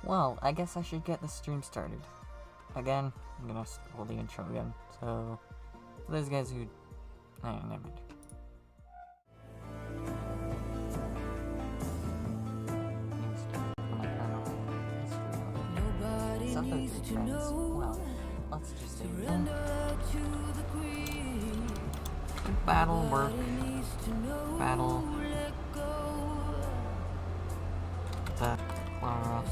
Well, I guess I should get the stream started. Again, I'm gonna hold the intro again. So, for those guys who... never mind. Well, let's just say battle work. Battle. The Clara.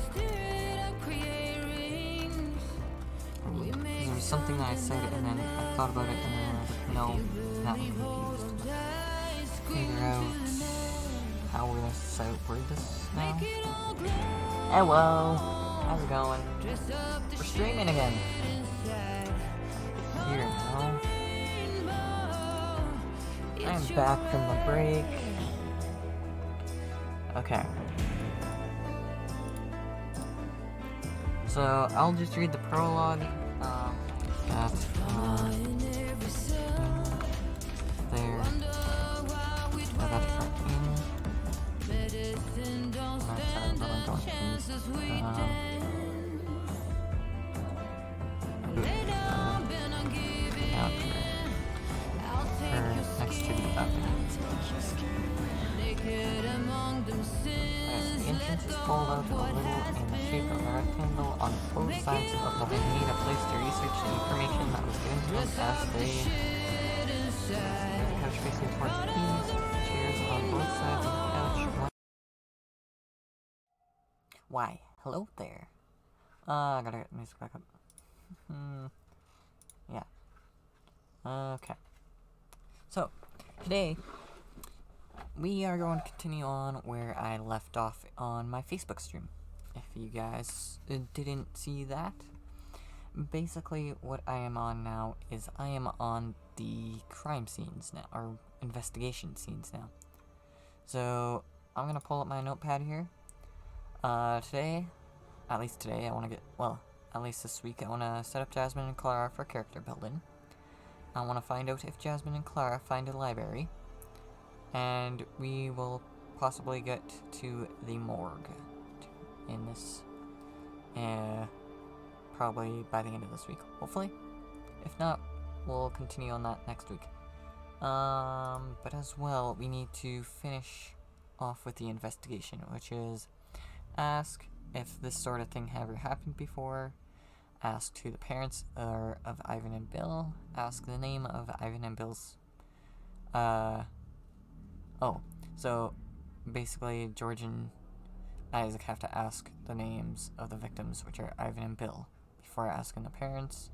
There was something that I said and then I thought about it and then I was like, no, now I'm confused. Figure out how we're gonna word this now. Hello! How's it going? We're streaming again. Here now. I'm back from the break. Okay. So, I'll just read the prologue. That's, there. I got to start in. Next to the oven. The entrance is pulled out a little in the shape of a rectangle on both sides of the need a place to research the information that was given to them as they the couch facing towards the keys, chairs on both sides of the couch. Why? Hello there. I gotta get the music back up. Yeah. Okay. So, today, we are going to continue on where I left off on my Facebook stream. If you guys didn't see that, basically what I am on now is I am on the crime scenes now, or investigation scenes now. So, I'm gonna pull up my notepad here. Today, at least today, I want to get, well, at least this week, I want to set up Jasmine and Clara for character building. I want to find out if Jasmine and Clara find a library. And we will possibly get to the morgue in this, probably by the end of this week, hopefully. If not, we'll continue on that next week. But as well, we need to finish off with the investigation, which is ask if this sort of thing ever happened before, ask who the parents are of Ivan and Bill, ask the name of Ivan and Bill's, so basically George and Isaac have to ask the names of the victims, which are Ivan and Bill, before asking the parents.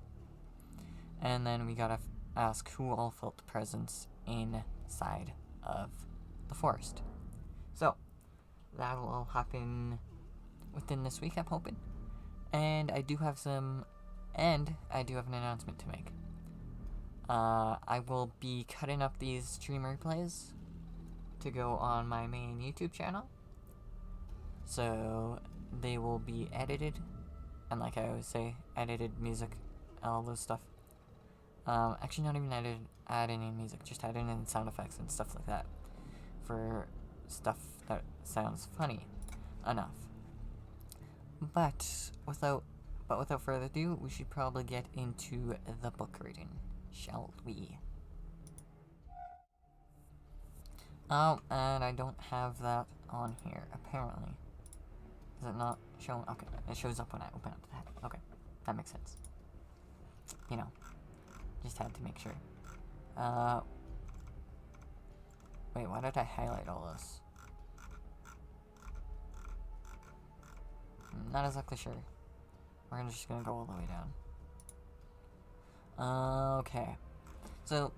And then we gotta ask who all felt the presence inside of the forest. So, that'll all happen within this week, I'm hoping. And I do have an announcement to make. I will be cutting up these stream replays to go on my main YouTube channel. So, they will be edited, and like I always say, edited music, all those stuff. Actually not even add any music, just add in sound effects and stuff like that, for stuff that sounds funny enough. But without further ado, we should probably get into the book reading, shall we? Oh, and I don't have that on here, apparently. Is it not showing? Okay, it shows up when I open up the head. Okay, that makes sense. You know, just had to make sure. Wait, why did I highlight all this? Not exactly sure. We're just gonna go all the way down. Okay. So,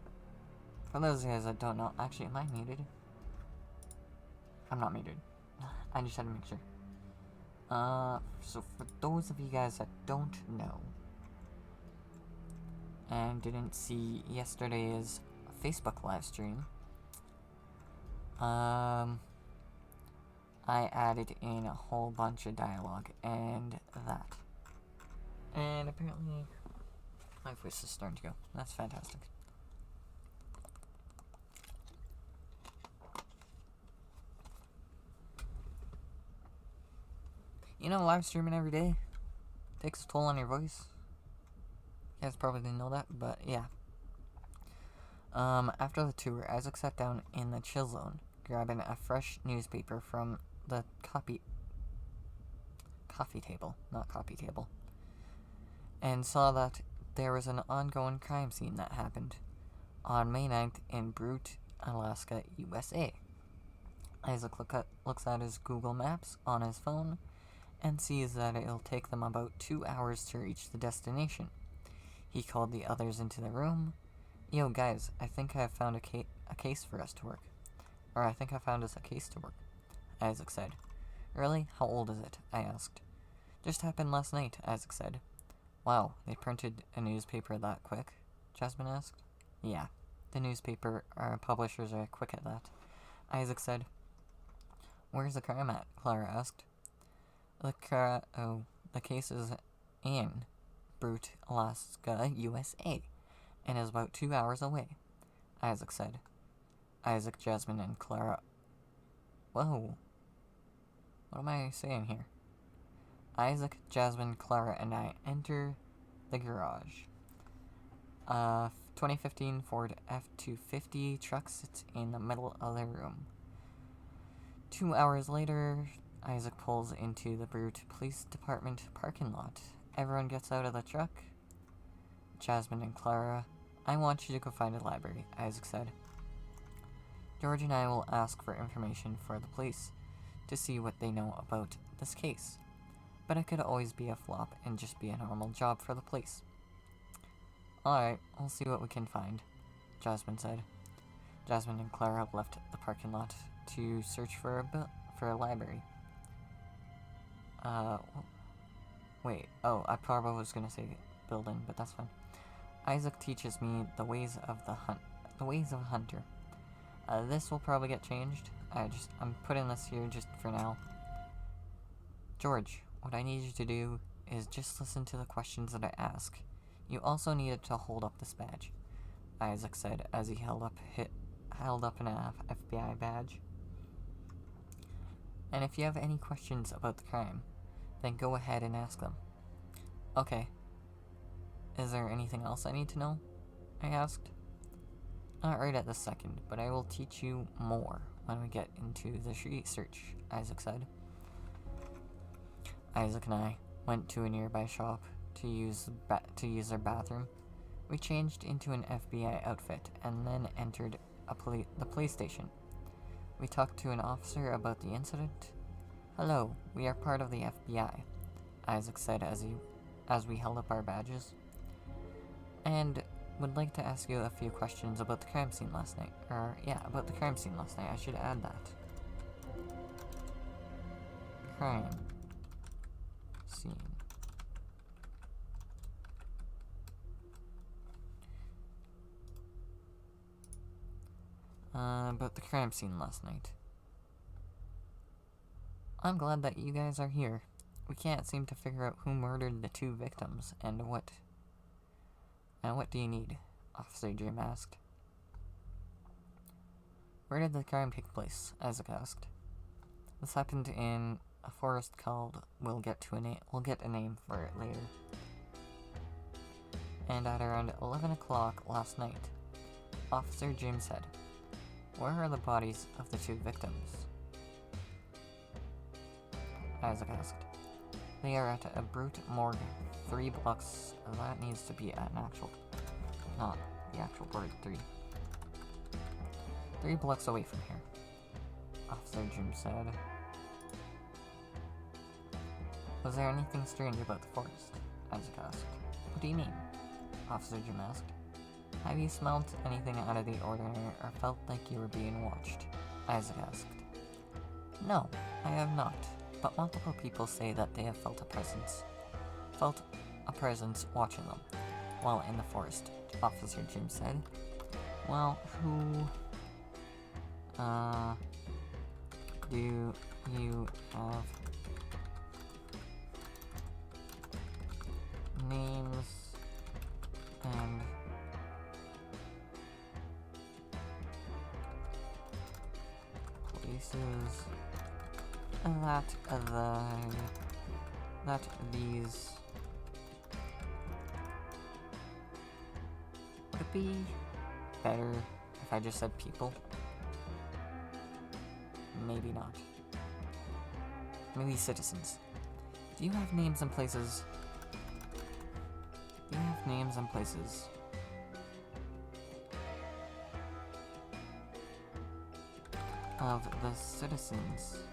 for those of you guys that don't know, actually, am I muted? I'm not muted. I just had to make sure. So for those of you guys that don't know, and didn't see yesterday's Facebook live stream, I added in a whole bunch of dialogue and that. And apparently my voice is starting to go. That's fantastic. You know, live streaming every day takes a toll on your voice. You guys probably didn't know that, but yeah. After the tour, Isaac sat down in the chill zone, grabbing a fresh newspaper from the coffee table, not coffee table, and saw that there was an ongoing crime scene that happened on May 9th in Brute, Alaska, USA. Isaac looks at his Google Maps on his phone and sees that it'll take them about 2 hours to reach the destination. He called the others into the room. Yo, guys, I think I've found a case for us to work. Or I think I found us a case to work, Isaac said. Really? How old is it? I asked. Just happened last night, Isaac said. Wow, they printed a newspaper that quick? Jasmine asked. Yeah, the newspaper publishers are quick at that, Isaac said. Where's the crime at? Clara asked. The case is in Brute, Alaska, USA, and is about 2 hours away, Isaac said. Isaac, Jasmine, and Clara... Whoa. What am I saying here? Isaac, Jasmine, Clara, and I enter the garage. 2015 Ford F-250 truck sits in the middle of the room. 2 hours later, Isaac pulls into the Brute Police Department parking lot. Everyone gets out of the truck. Jasmine and Clara, I want you to go find a library, Isaac said. George and I will ask for information for the police to see what they know about this case. But it could always be a flop and just be a normal job for the police. Alright, we'll see what we can find, Jasmine said. Jasmine and Clara left the parking lot to search for a library. Wait, I probably was gonna say building, but that's fine. Isaac teaches me the ways of a hunter. This will probably get changed. I'm putting this here just for now. George, what I need you to do is just listen to the questions that I ask. You also needed to hold up this badge, Isaac said as he held up an FBI badge. And if you have any questions about the crime, then go ahead and ask them. Okay. Is there anything else I need to know? I asked. Not right at this second, but I will teach you more when we get into the research, Isaac said. Isaac and I went to a nearby shop to use their bathroom. We changed into an FBI outfit and then entered the police station. We talked to an officer about the incident. Hello, we are part of the FBI, Isaac said as we held up our badges. And would like to ask you a few questions about the crime scene last night. About the crime scene last night. I should add that. Crime scene. About the crime scene last night. I'm glad that you guys are here. We can't seem to figure out who murdered the two victims, and what do you need? Officer Jim asked. Where did the crime take place? Isaac asked. This happened in a forest called... We'll get a name for it later. And at around 11 o'clock last night, Officer Jim said, where are the bodies of the two victims? Isaac asked. They are at a Brute morgue 3 blocks. That needs to be an actual... Not the actual word 3. 3 blocks away from here, Officer Jim said. Was there anything strange about the forest? Isaac asked. What do you mean? Officer Jim asked. Have you smelled anything out of the ordinary or felt like you were being watched? Isaac asked. No, I have not, but multiple people say that they have felt a presence watching them while in the forest, Officer Jim said. Well, who do you have names and places that that these... Would it be better if I just said people? Maybe not. Maybe citizens. Do you have names and places? Do you have names and places? Of the citizens.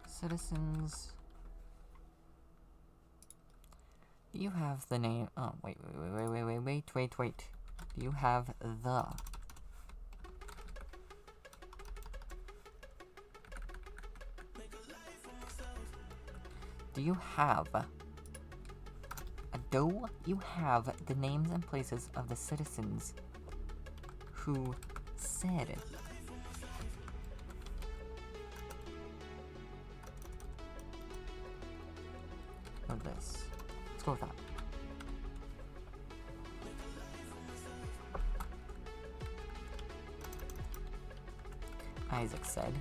Citizens. Do you have the name? Oh, wait. Do you have the? Do you have? Do you have the names and places of the citizens who said of this? Let's go with that. Isaac said,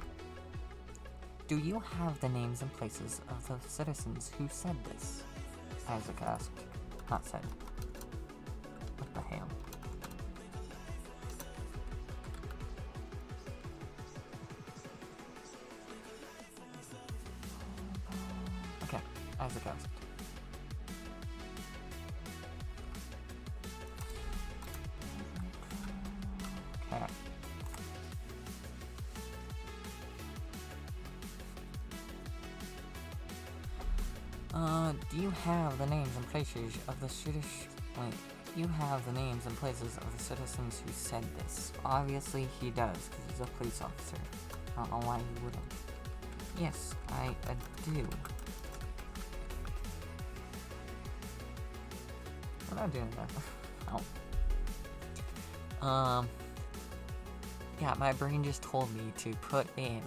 "Do you have the names and places of the citizens who said this?" Isaac asked, not said. What the hell? Okay, Isaac asked. Okay. Do you have the names and places of the do you have the names and places of the citizens who said this? Obviously he does, because he's a police officer. I don't know why he wouldn't. Yes, I do. We're not doing that. Oh. Yeah, my brain just told me to put in...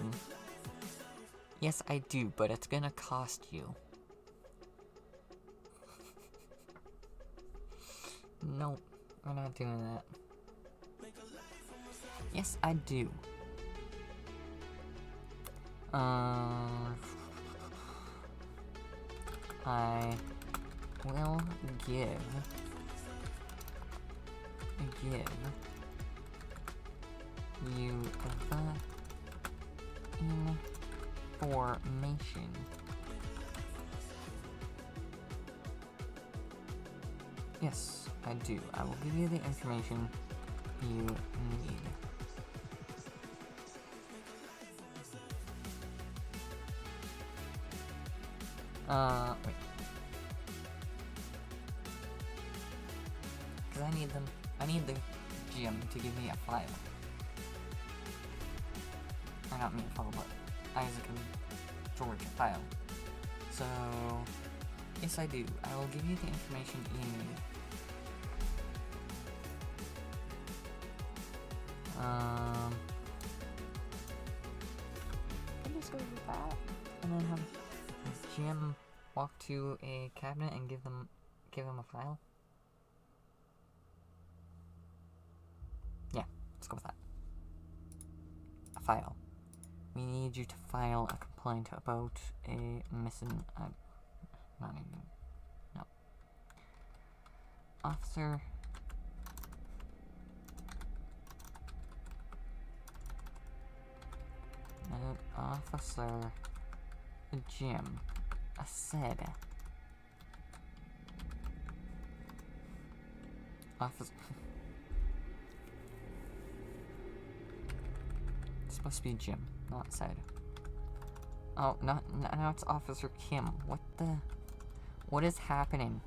Yes, I do, but it's gonna cost you. Nope, we're not doing that. Yes, I do. I will give you the information Yes, I do. I will give you the information you need. Wait. Because I need them. I need the GM to give me a file. Or not me a file, but Isaac and George a file. So, yes I do. I will give you the information you need. Can just go with that, and then have GM walk to a cabinet and give him a file. Yeah, let's go with that. A file. We need you to file a complaint about a missing. Not even. No. Officer. Officer Jim said. Officer. It's supposed to be Jim, not said. Oh, now it's Officer Kim. What is happening?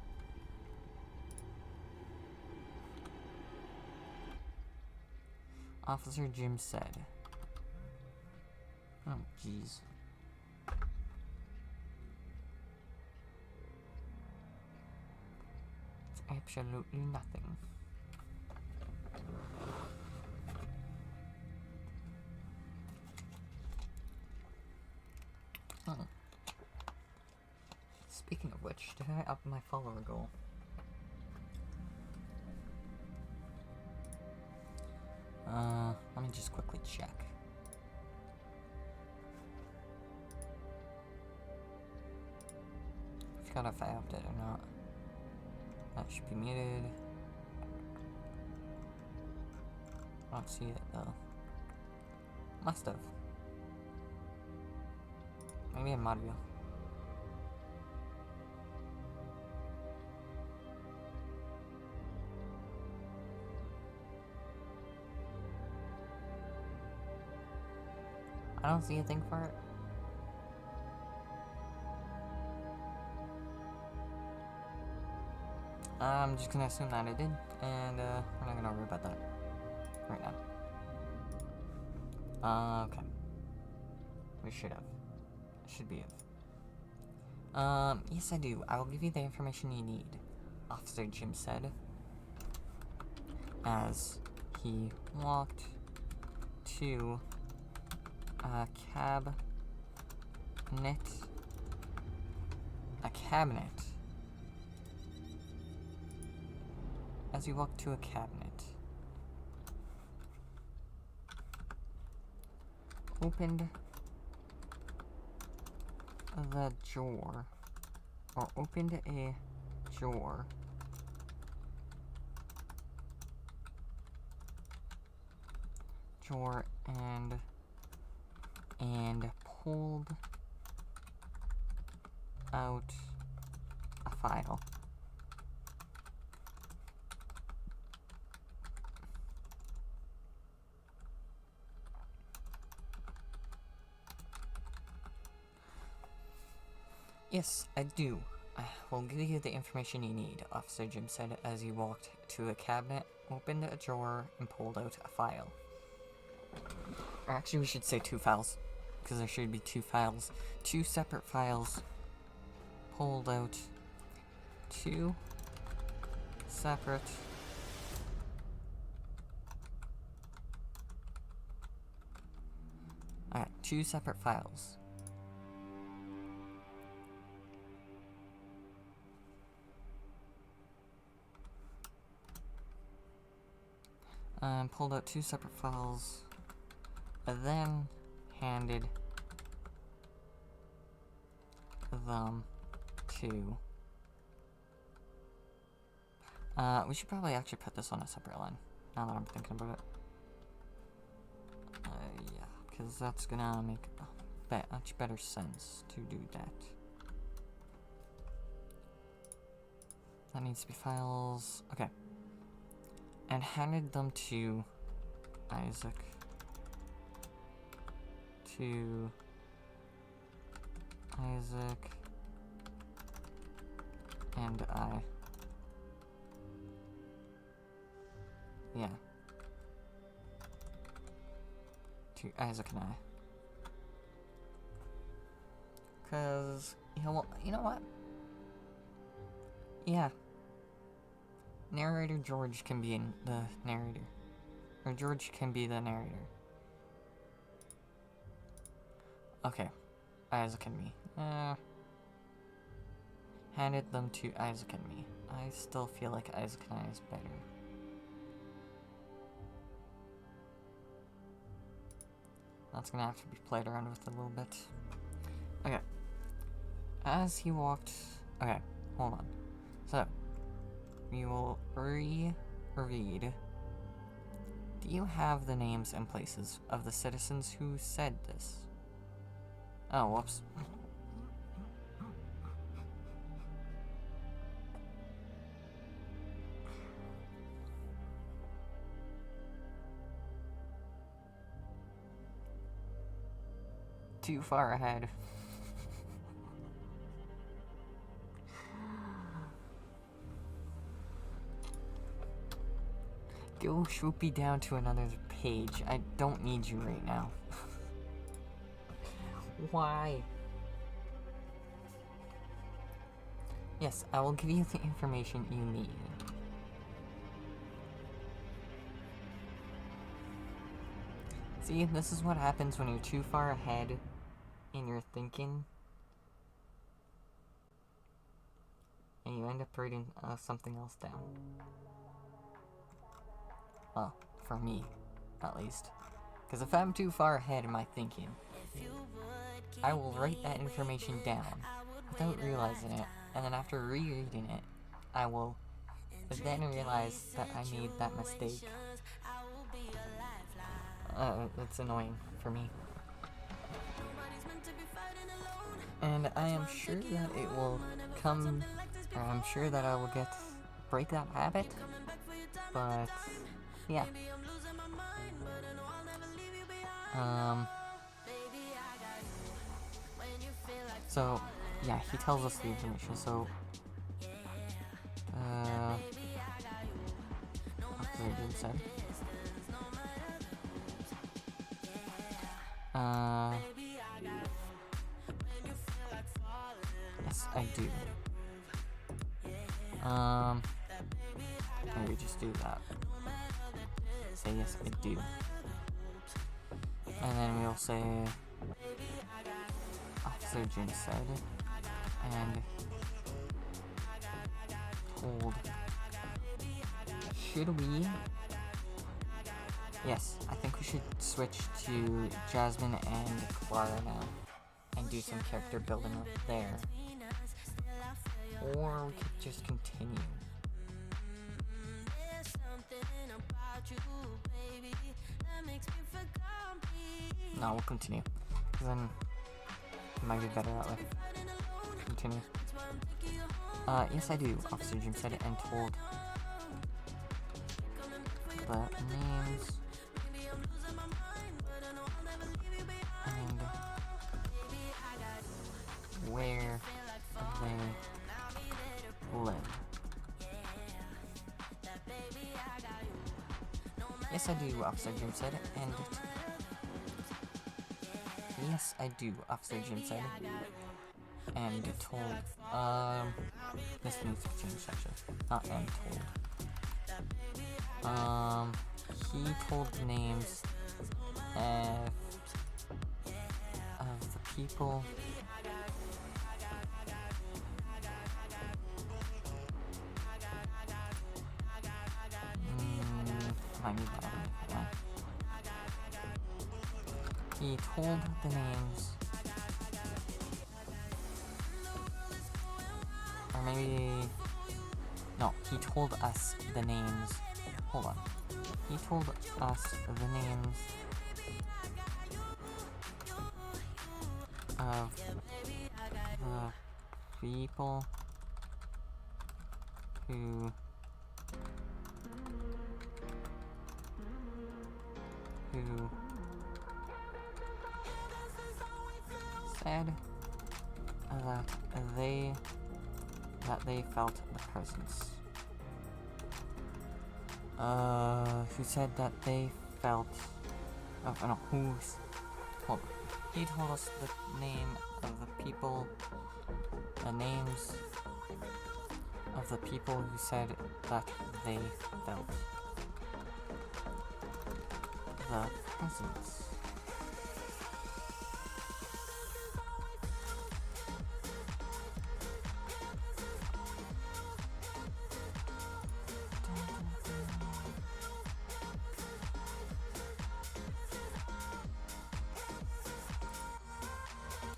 Officer Jim said. Oh, jeez. It's absolutely nothing. Oh. Speaking of which, did I up my follower goal? Let me just quickly check. forgot if I upped it or not. That should be muted. I don't see it though. Must have. Maybe in mod view. I don't see a thing for it. I'm just gonna assume that it did, and we're not gonna worry about that right now. Okay. We should have. Should be have. Yes I do. I will give you the information you need, Officer Jim said, as he walked to a cabinet. As he walked to a cabinet. Opened the drawer, or opened a drawer, and pulled out a file. Yes, I do. I will give you the information you need, Officer Jim said as he walked to a cabinet, opened a drawer, and pulled out a file. Or actually, we should say 2 files, because there should be 2 files. 2 separate files. Pulled out 2 separate Alright, 2 separate files. Pulled out 2 separate files, and then handed them to... we should probably actually put this on a separate line, now that I'm thinking about it. Yeah, because that's gonna make much better sense to do that. That needs to be files. Okay. And handed them to Isaac. And I. Yeah. To Isaac and I. Cause, you know what? Yeah. Narrator George can be in the narrator. Or George can be the narrator. Okay. Isaac and me. Handed them to Isaac and me. I still feel like Isaac and I is better. That's gonna have to be played around with a little bit. Okay. As he walked... Okay, hold on. So, we will reread. Do you have the names and places of the citizens who said this? Oh, whoops. Too far ahead. Go swoopy down to another page. I don't need you right now. Why? Yes, I will give you the information you need. See, this is what happens when you're too far ahead in your thinking. And you end up writing something else down. Well, for me, at least. Because if I'm too far ahead in my thinking, I will write that information down without realizing it, and then after rereading it, I will then realize that I made that mistake. It's annoying for me. And I am sure that it will come, or I'm sure that I will break that habit, but yeah. So, yeah, he tells us the information, so, Officer Jim said. Yes, I do. Can we just do that? Say yes, I do. And then we'll say Officer Jim said, and told. Should we? Yes, I think we should switch to Jasmine and Clara now, and do some character building up there. Or we could just continue. No, we'll continue. Because then it might be better that way. Continue. Yes I do, Officer Jim said, and told the names and where they live. Yes I do, Officer Jim said, and yes I do, Officer Jim said, and told, this needs to change actually, not and told. He told the names of the people I need that. He told the names, or maybe, no, he told us the names, hold on, he told us the names of the people who said that they felt the presence. Who said that they felt? No, who's? Hold on. He told us the name of the people, the names of the people who said that they felt the presence.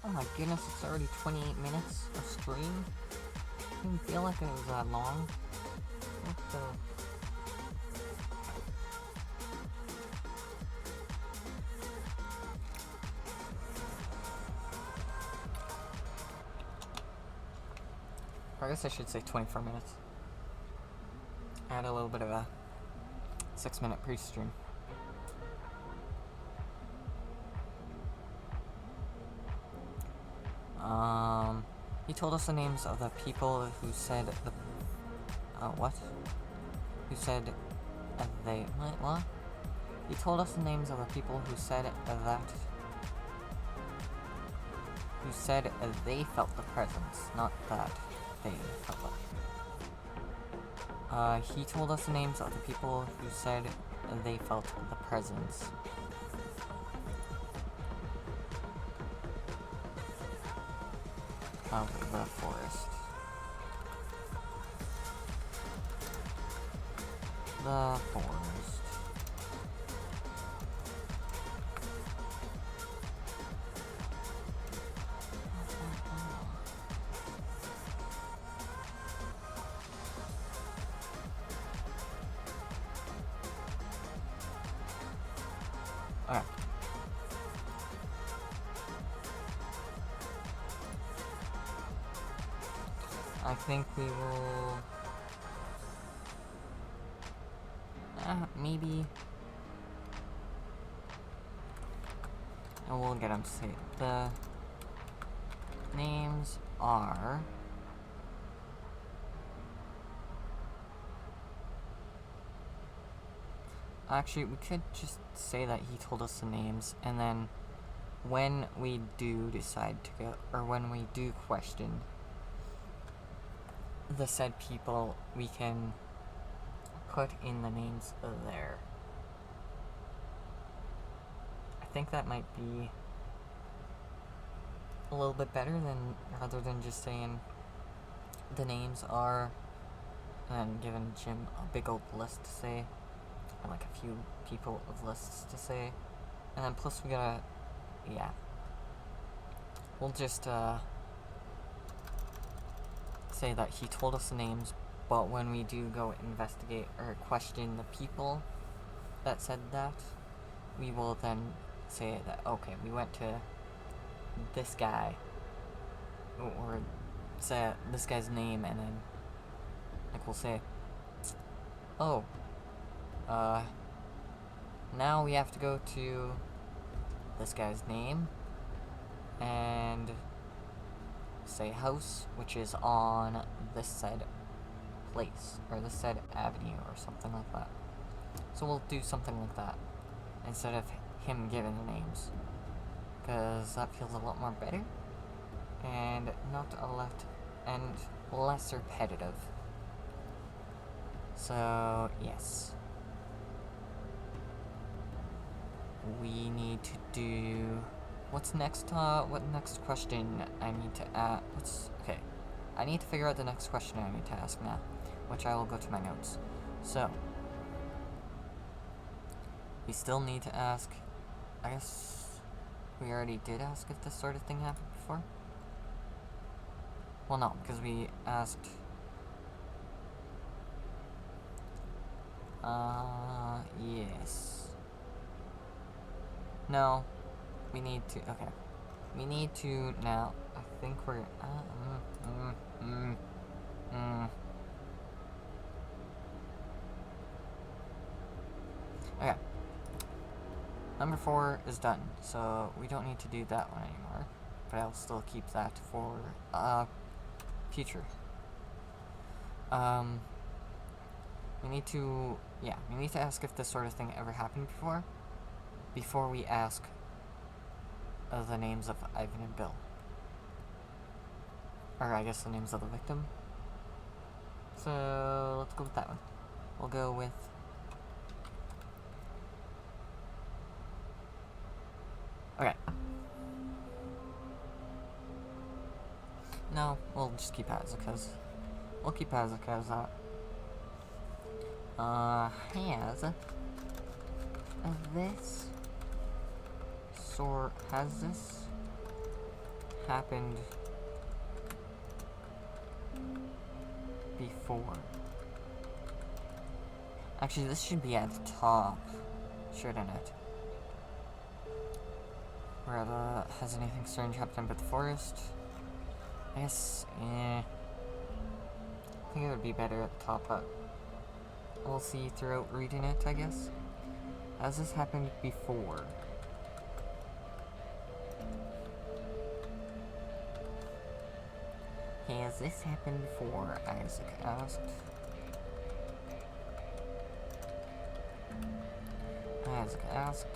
Oh my goodness, it's already 28 minutes of stream. I didn't feel like it was that long. What the? Or I guess I should say 24 minutes. I had a little bit of a 6-minute pre-stream. He told us the names of the people who said the, what? Who said they, what? He told us the names of the people who said that, who said they felt the presence, not that they felt it. He told us the names of the people who said they felt the presence. Of the forest. The forest. I think we will... maybe... And we'll get them to say it. The names are... Actually, we could just say that he told us the names, and then when we do decide to go, or when we do question the said people, we can put in the names there. I think that might be a little bit better than, rather than just saying the names are, and giving Jim a big old list to say, or like a few people of lists to say, and then plus we gotta, yeah, we'll just say that he told us the names, but when we do go investigate or question the people that said that, we will then say that, okay, we went to this guy, or say this guy's name, and then like we'll say, oh, now we have to go to this guy's name and say house, which is on this said place, or this said avenue, or something like that. So we'll do something like that instead of him giving the names, because that feels a lot more better and not a lot, and less repetitive. So yes, we need to do, what's next, what next question I need to ask, okay, I need to figure out the next question I need to ask now, which I will go to my notes. So, we still need to ask, I guess we already did ask if this sort of thing happened before? Well, no, because we asked, yes. No, we need to, okay. We need to now, I think we're, okay. Number 4 is done, so we don't need to do that one anymore, but I'll still keep that for, future. We need to, yeah, we need to ask if this sort of thing ever happened before we ask the names of Ivan and Bill. Or I guess the names of the victim. So, let's go with that one. We'll go with... Okay. No, we'll just keep as because we'll keep as because has this happened before? Actually, this should be at the top, shouldn't it? Where has anything strange happened at the forest? I guess, I think it would be better at the top, but we'll see throughout reading it, I guess. Has this happened before? Has this happened before? Isaac asked. Isaac asked.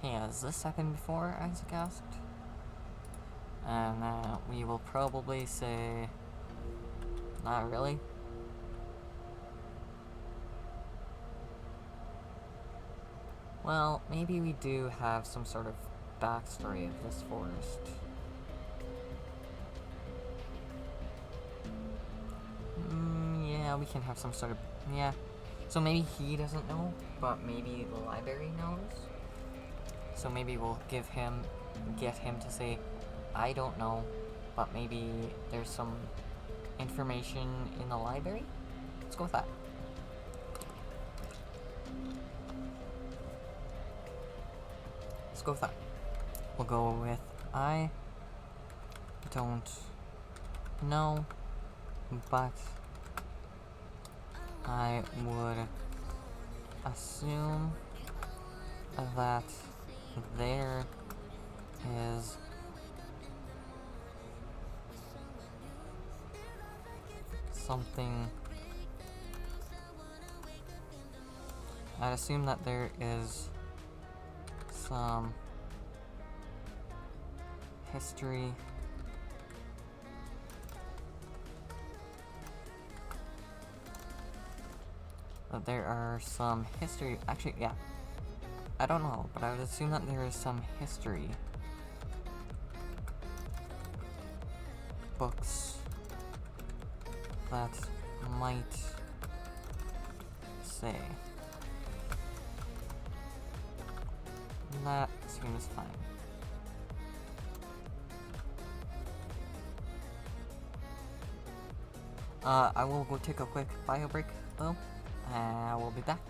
Has this happened before? Isaac asked. And we will probably say, not really. Well, maybe we do have some sort of backstory of this forest. Yeah, we can have some sort of, yeah. So maybe he doesn't know, but maybe the library knows. So maybe we'll get him to say, I don't know, but maybe there's some information in the library? Let's go with that. Let's go with that. we'll go with I don't know, but I would assume that there is something. I'd assume that there is some history actually, yeah, I don't know, but I would assume that there is some history books that might say. That seems fine. I will go take a quick bio break, though. We'll be back.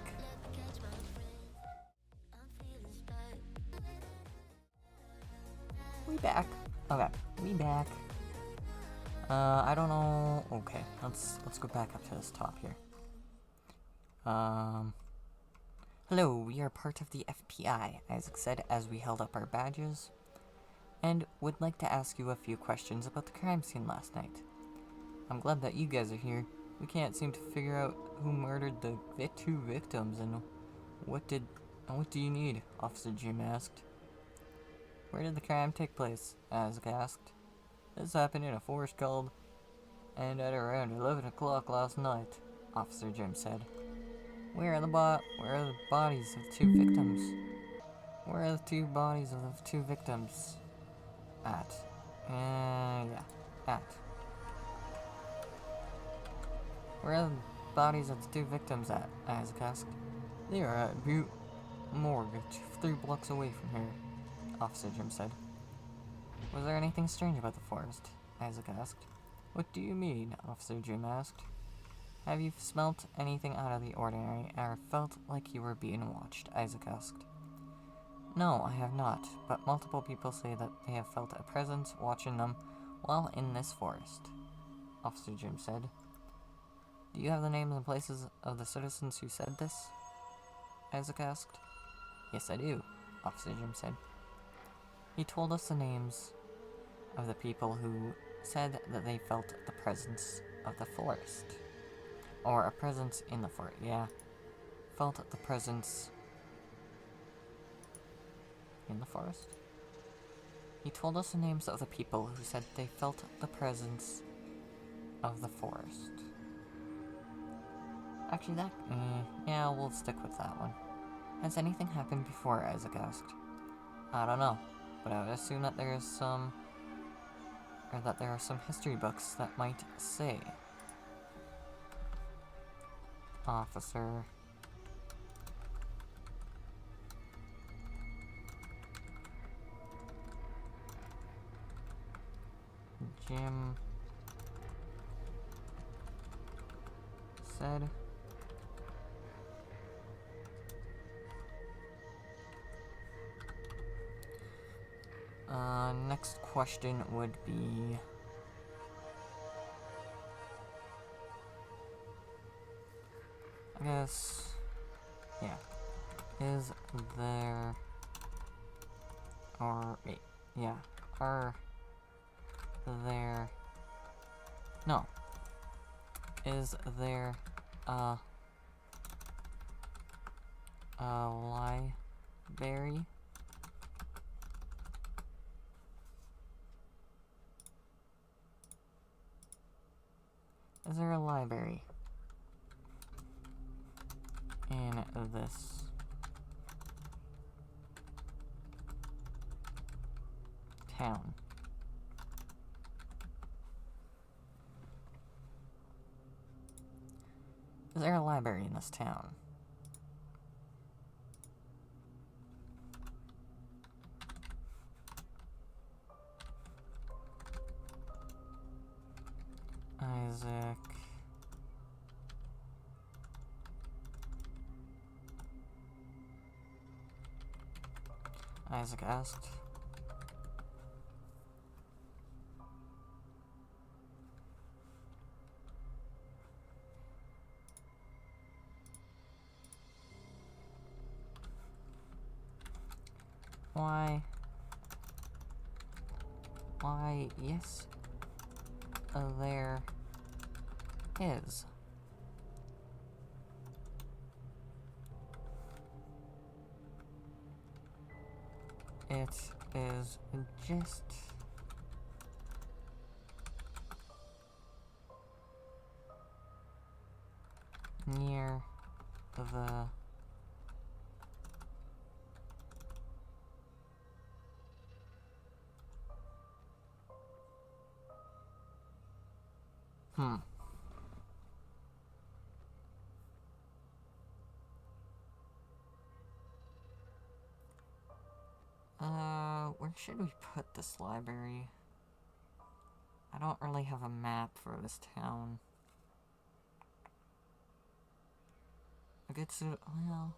We back. Okay, we back. I don't know. Okay, let's go back up to this top here. Hello, we are part of the FPI, Isaac said as we held up our badges, and would like to ask you a few questions about the crime scene last night. I'm glad that you guys are here. We can't seem to figure out who murdered the two victims, and what do you need? Officer Jim asked. Where did the crime take place? Isaac asked. This happened in a forest called, and at around 11 o'clock last night, Officer Jim said. Where are the bodies of the two victims? Where are the two bodies of the two victims? At. Yeah. At. Where are the bodies of the two victims at? Isaac asked. They are at Butte Morgue, 3 blocks away from here, Officer Jim said. Was there anything strange about the forest? Isaac asked. What do you mean? Officer Jim asked. Have you smelt anything out of the ordinary or felt like you were being watched? Isaac asked. No, I have not, but multiple people say that they have felt a presence watching them while in this forest, Officer Jim said. Do you have the names and places of the citizens who said this? Isaac asked. Yes, I do, Officer Jim said. He told us the names of the people who said that they felt the presence of the forest. Or a presence in the forest, yeah. Felt the presence in the forest? He told us the names of the people who said they felt the presence of the forest. Actually, yeah, we'll stick with that one. Has anything happened before? Isaac asked. I don't know, but I would assume that there are some history books that might say. Officer Jim said. Next question would be, I guess, yeah, is there, or, wait, yeah, are there, no, is there a library? Is there a library in this town? Is there a library in this town? Isaac asked. Why, yes, there is. It is just near the where should we put this library? I don't really have a map for this town. I get to, well...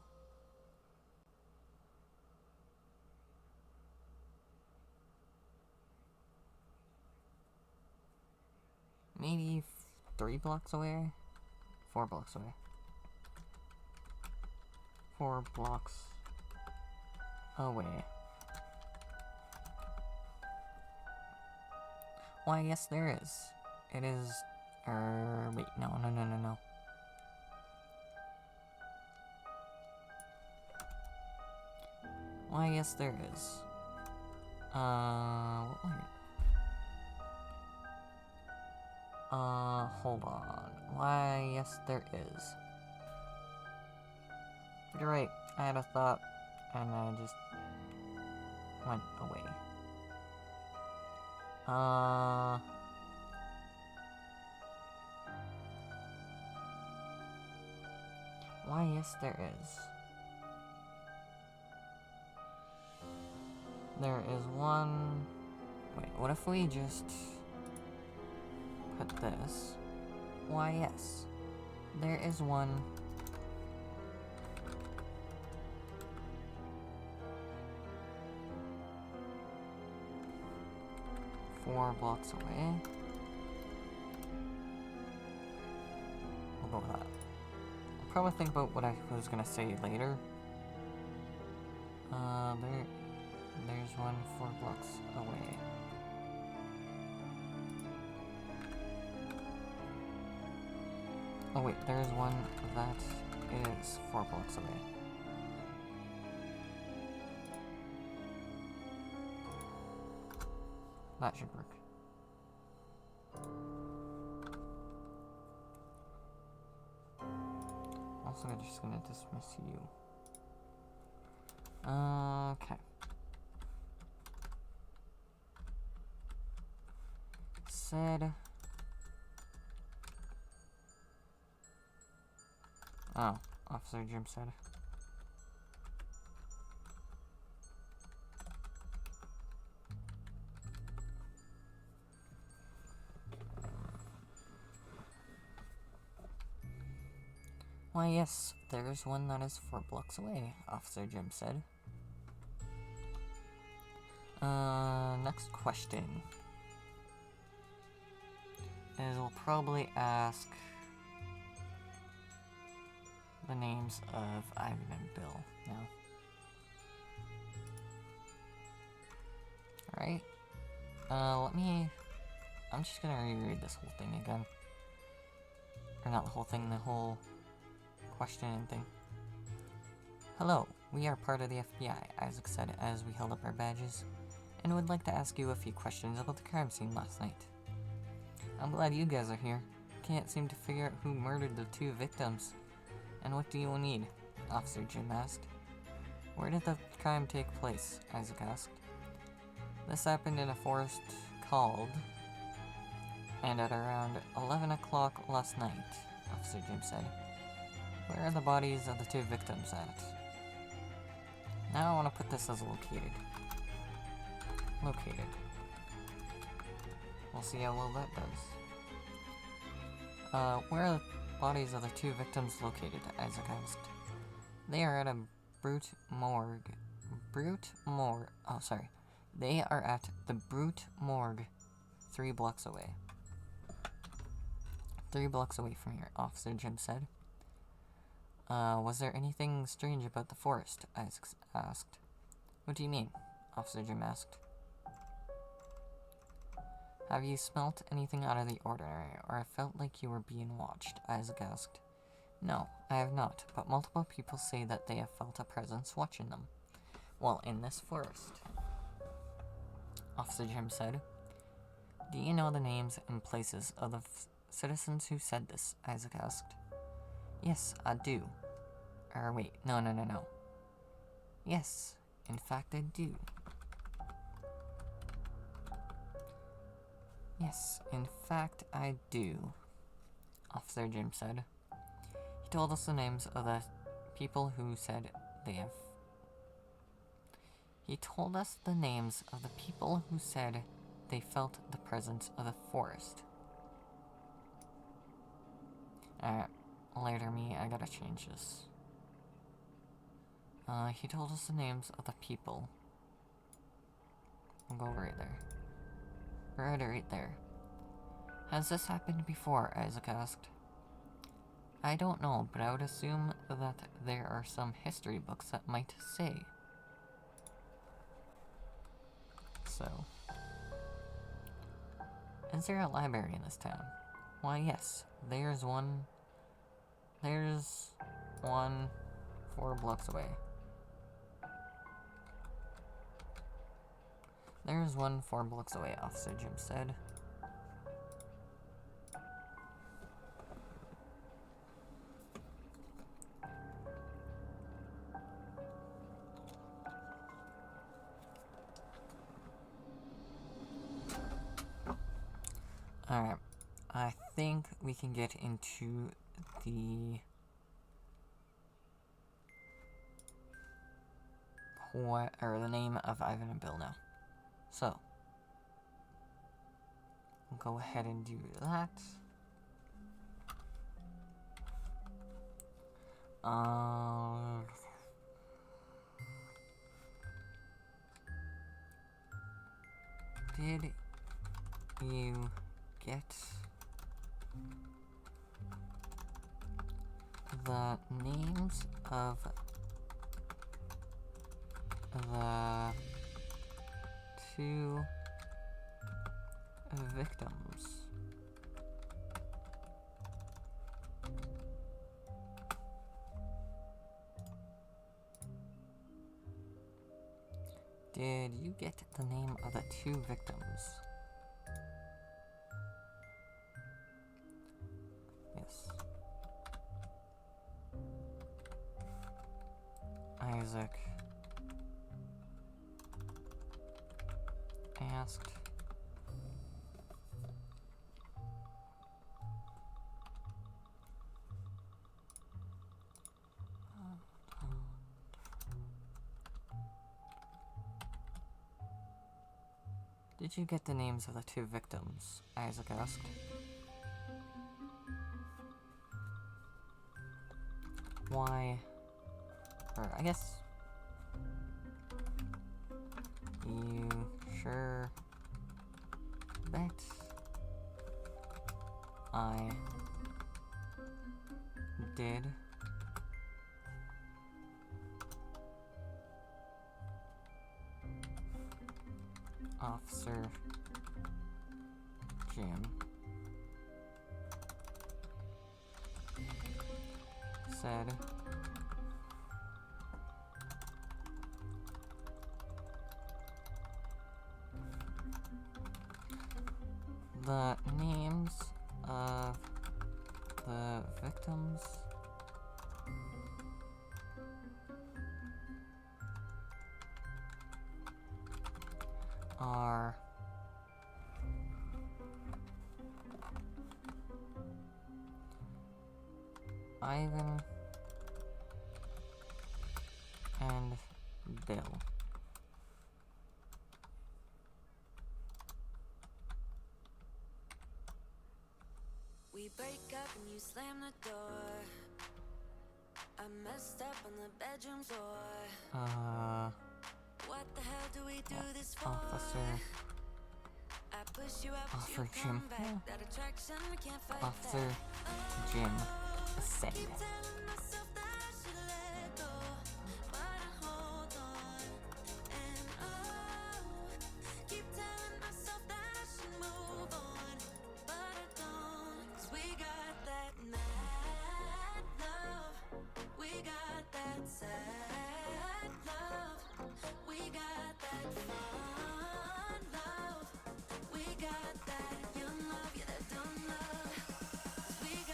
maybe 3 blocks away? 4 blocks away. 4 blocks away. Why, yes, there is. It is... wait, no. Why, yes, there is. Hold on. Why, yes, there is. You're right, I had a thought, and I just went away. Why, yes, there is. There is one... wait, what if we just put this? Why, yes, there is one. Four blocks away. We'll go with that. I'll probably think about what I was gonna say later. There's one 4 blocks away. Oh wait, there's one that is 4 blocks away. That should work. Also, I'm just gonna dismiss you. Okay. Said. Oh, Officer Jim said. Why, yes, there's one that is 4 blocks away, Officer Jim said. Next question is we'll probably ask the names of Ivan and Bill now. Alright. I'm just gonna reread this whole thing again. Or not the whole thing, the whole question and thing. Hello, we are part of the FBI, Isaac said as we held up our badges, and would like to ask you a few questions about the crime scene last night. I'm glad you guys are here. Can't seem to figure out who murdered the 2 victims. And what do you need? Officer Jim asked. Where did the crime take place? Isaac asked. This happened in a forest called... and at around 11 o'clock last night, Officer Jim said. Where are the bodies of the 2 victims at? Now I want to put this as located. Located. We'll see how well that does. Where are the bodies of the 2 victims located? Isaac asked. They are at a Brute Morgue. Oh, sorry. They are at the Brute Morgue, 3 blocks away. 3 blocks away from here, Officer Jim said. Was there anything strange about the forest? Isaac asked. What do you mean? Officer Jim asked. Have you smelt anything out of the ordinary, or I felt like you were being watched? Isaac asked. No, I have not, but multiple people say that they have felt a presence watching them. Well, in this forest. Officer Jim said. Do you know the names and places of the citizens who said this? Isaac asked. Yes, I do. Wait, no. Yes, in fact I do. Yes, in fact I do, Officer Jim said. He told us the names of the people who said they have... He told us the names of the people who said they felt the presence of the forest. Later me, I gotta change this. He told us the names of the people. I'll go right there. Right there. Has this happened before? Isaac asked. I don't know, but I would assume that there are some history books that might say. So. Is there a library in this town? Why, yes. There's one 4 blocks away. There's one 4 blocks away, Officer Jim said. Alright, I think we can get into the name of Ivan and Bill now. So, we'll go ahead and do that. Did you get the names of the 2 victims? Did you get the name of the 2 victims? Yes. Isaac asked. Did you get the names of the 2 victims? Isaac asked. Why? Or I guess... You sure bet I did. Officer Jim said the names of the victims are Ivan and Bill. We break up and you slam the door. I messed up on the bedroom floor. What the hell do we do this for? Officer Jim. Officer Jim said.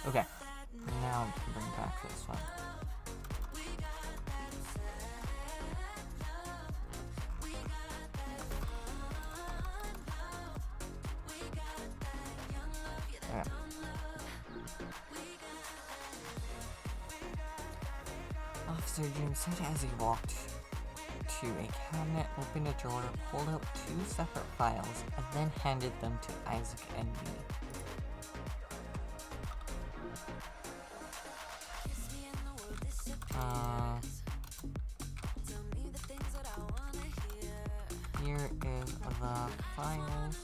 Okay, now we can bring back this one. Okay. Officer Jim said as he walked to a cabinet, opened a drawer, pulled out 2 separate files, and then handed them to Isaac and me. Here is the files.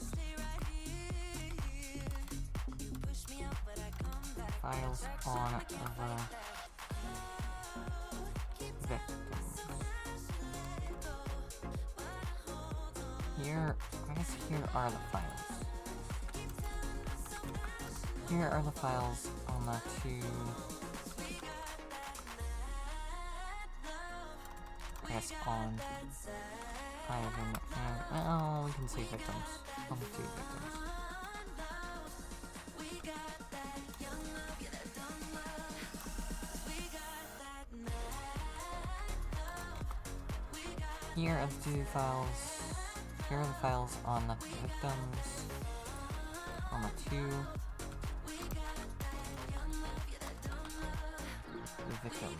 Files on the victims. Here, I guess here are the files. Here are the files on the 2. I guess on Ivan and, oh, we can say victims. On the 2 victims. Here are the 2 files. Here are the files on the victims. On the 2. The victims.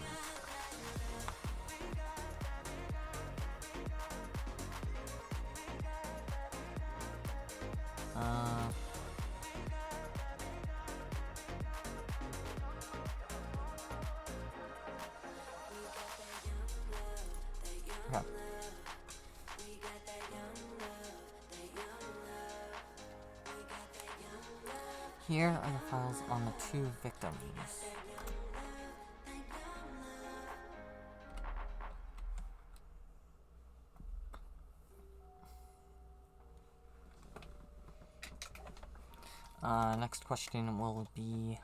Yeah. Here are the files on the 2 victims. Next question will be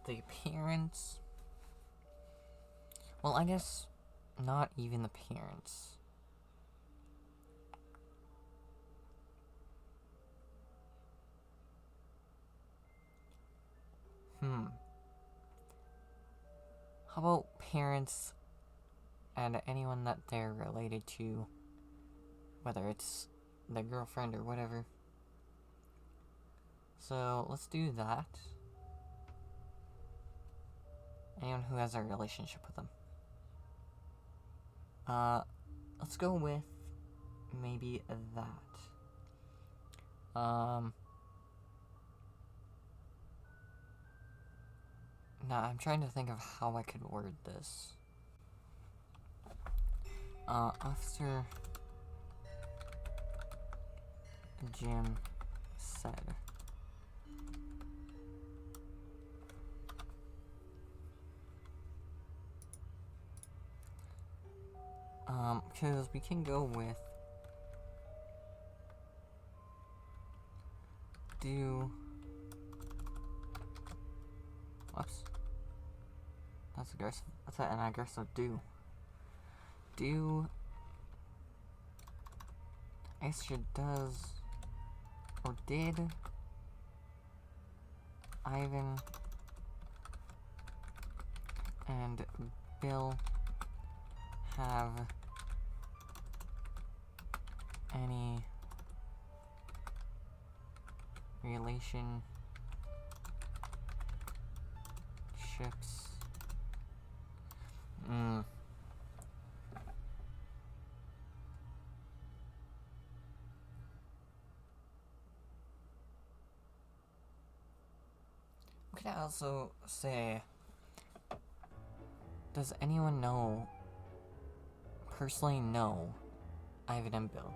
the parents. Well, I guess not even the parents. How about parents and anyone that they're related to, whether it's their girlfriend or whatever. So let's do that. Anyone who has a relationship with them. Let's go with maybe that. Now I'm trying to think of how I could word this. Officer Jim said. Because we can go with whoops. That's aggressive. That's an aggressive do. I guess she does, or did, Ivan and Bill have any relationships? We could also say, does anyone personally know Ivan and Bill?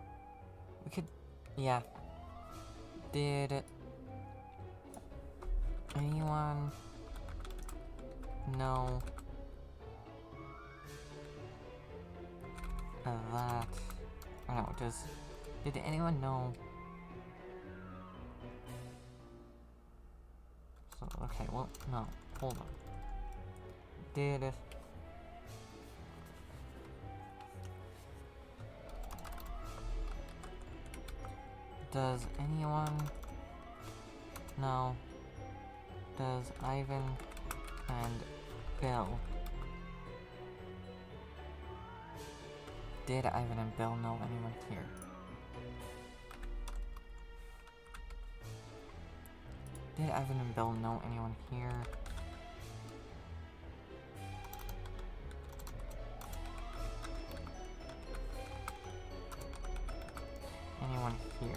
We could, yeah. Did anyone know that, or no, did anyone know, so, okay, well, no, hold on, did Does anyone know? Does Ivan and Bill... Did Ivan and Bill know anyone here? Did Ivan and Bill know anyone here? Anyone here?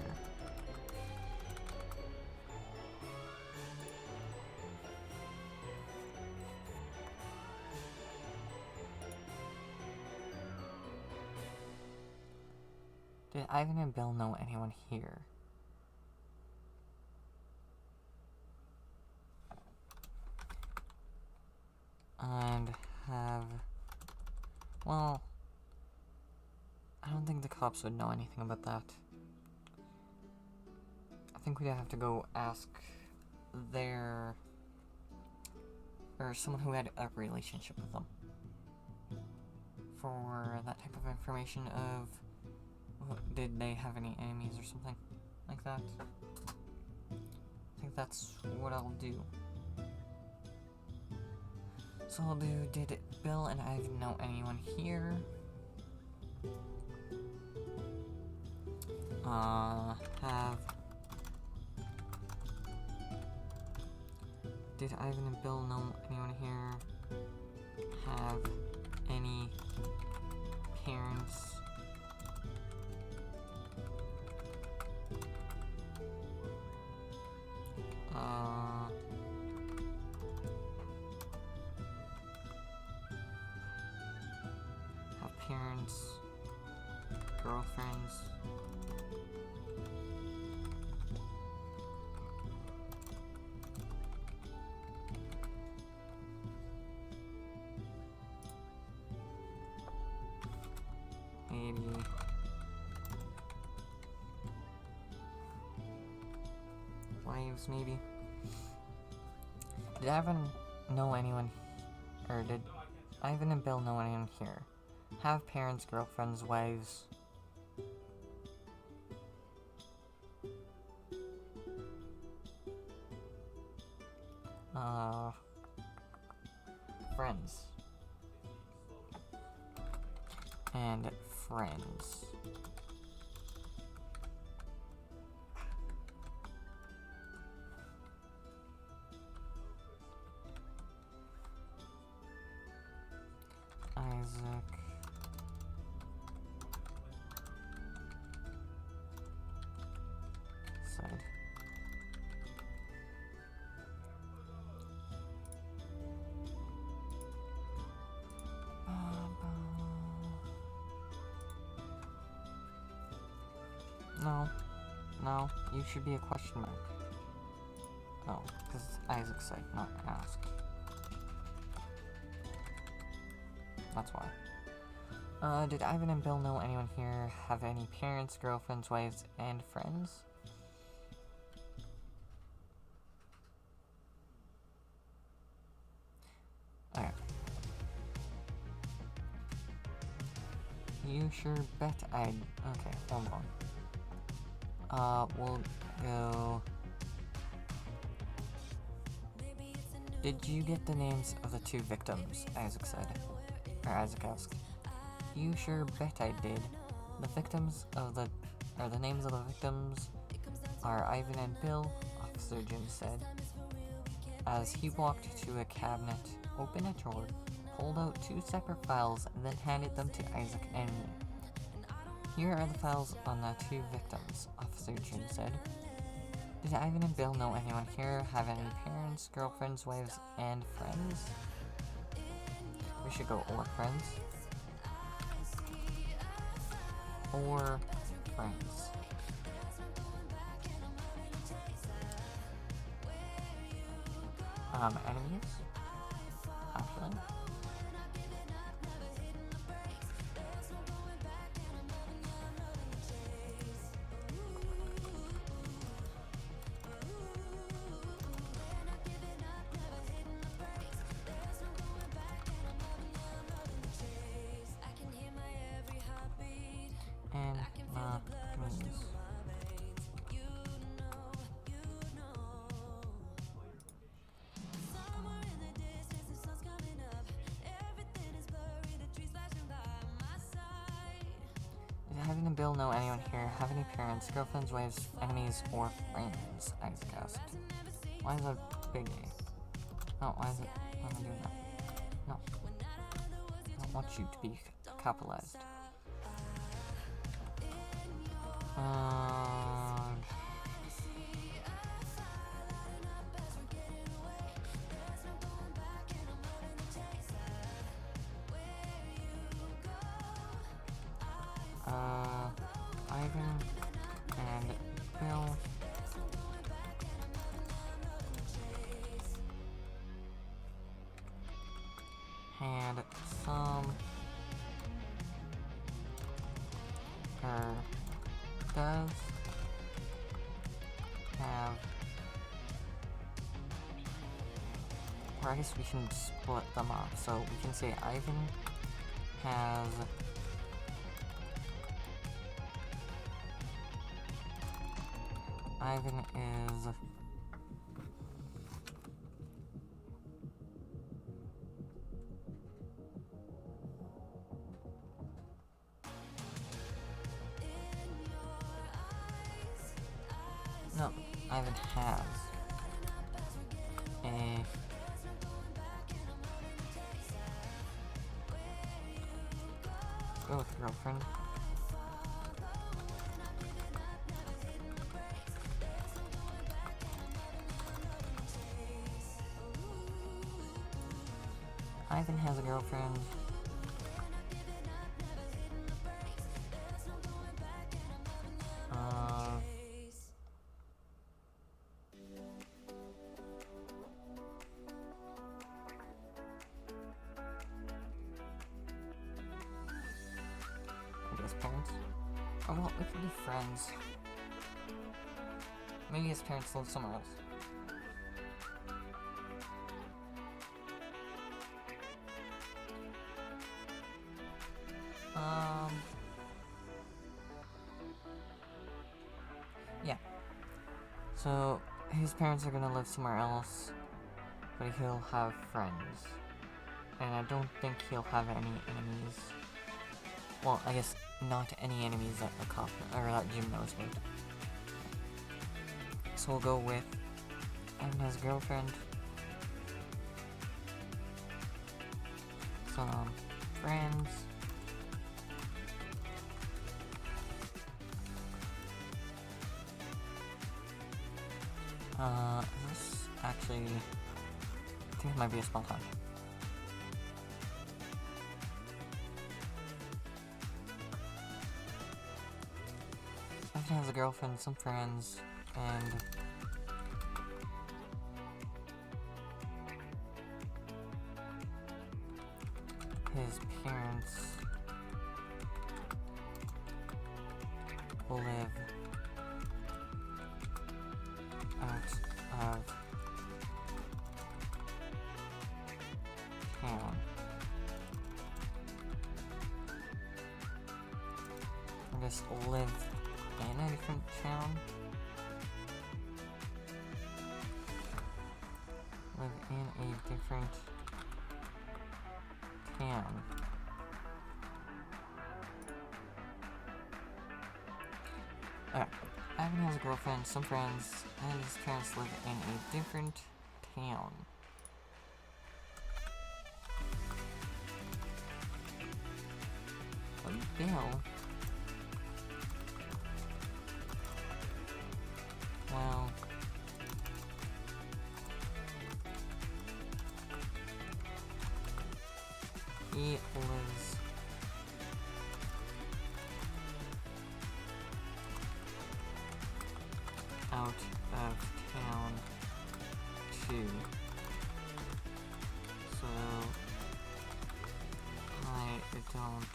Did Ivan and Bill know anyone here? And have... Well... I don't think the cops would know anything about that. I think we'd have to go ask their... or someone who had a relationship with them. For that type of information of... Did they have any enemies or something like that? I think that's what I'll do. So I'll do, did Bill and Ivan know anyone here? Did Ivan and Bill know anyone here? Have any parents? Have parents, girlfriends? Maybe. Wives, maybe. Did Ivan know anyone, or did Ivan and Bill know anyone here? Have parents, girlfriends, wives? Friends. And friends. Isaac. Said. No, you should be a question mark. Oh, because Isaac said, not asked. That's why. Did Ivan and Bill know anyone here? Have any parents, girlfriends, wives, and friends? Okay. You sure bet I'd... Okay, hold on. We'll go... Did you get the names of the two victims? Isaac said. Or Isaac asked. You sure bet I did. The victims of the... or the names of the victims are Ivan and Bill, Officer Jim said. As he walked to a cabinet, opened a drawer, pulled out two separate files, and then handed them to Isaac and me. Here are the files on the two victims, Officer Jim said. Did Ivan and Bill know anyone here? Have any parents, girlfriends, wives, and friends? We should go or friends. Or friends. Enemies? Actually. And not means. Ivan and Bill know anyone here? Have any parents, girlfriends, wives, enemies, or friends? Isaac asked. Why is that big A? Oh, why am I doing that? No. I don't want you to be capitalized. Ivan and Bill had some does have, or I guess we can split them up, so we can say Ivan has Ivan is no, Ivan has a go with girlfriend. Ivan has a girlfriend. I guess parents. Oh well, we could be friends. Maybe his parents live somewhere else. Yeah. So, his parents are gonna live somewhere else, but he'll have friends. And I don't think he'll have any enemies. Well, I guess not any enemies that the cop, or that Jim knows about. So we'll go with Evan has a girlfriend, some friends, this actually, I think it might be a small town. Evan has a girlfriend, some friends, and his parents will live out of town. Or just live in a different town. Live in a different town. Okay. Ivan has a girlfriend, some friends, and his parents live in a different town. But Bill, well, he lives out of town too. So I don't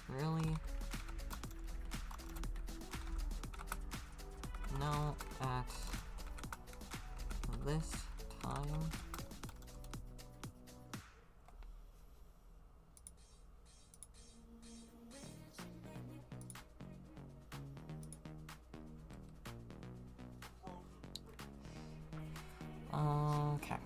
really know at this time. Okay.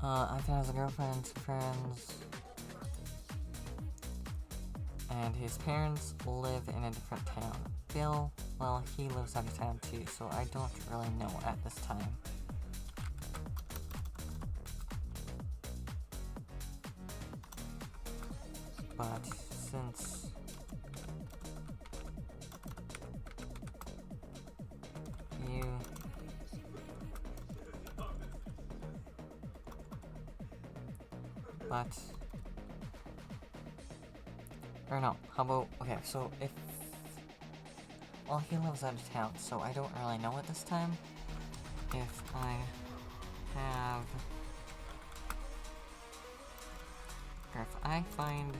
Ivan has a girlfriend and some friends. And his parents live in a different town. Bill, well, he lives out of town too, so I don't really know at this time. But since you or no, how about, okay, so if, well, he lives out of town, so I don't really know at this time if I have, or if I find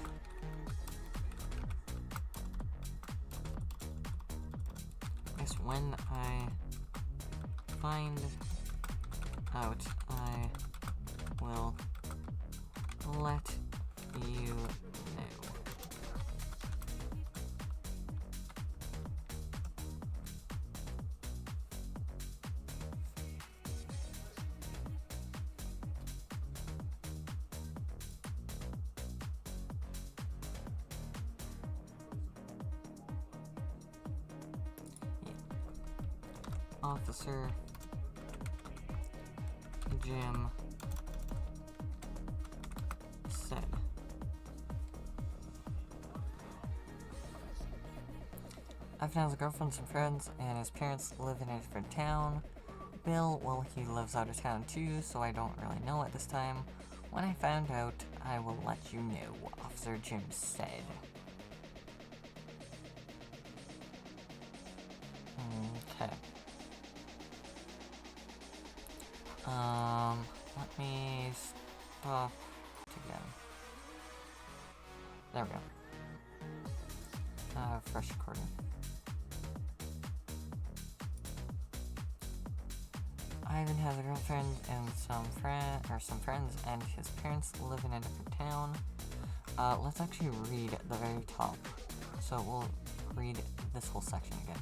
when I find out, I will let you know. Officer Jim said. Ivan has a girlfriend, some friends, and his parents live in a different town. Bill, well, he lives out of town too, so I don't really know at this time. When I found out, I will let you know, Officer Jim said. Okay. Let me stop again. There we go. Fresh recording. Ivan has a girlfriend and some friends, and his parents live in a different town. Let's actually read at the very top. So we'll read this whole section again.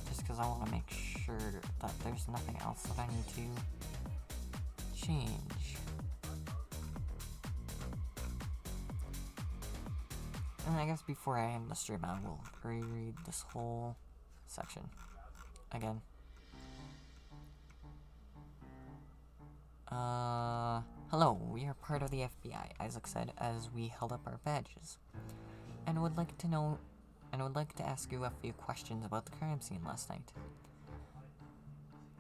Just because I want to make sure that there's nothing else that I need to change. And I guess before I end the stream, I will reread this whole section again. Hello, we are part of the FBI, Isaac said as we held up our badges. And would like to ask you a few questions about the crime scene last night.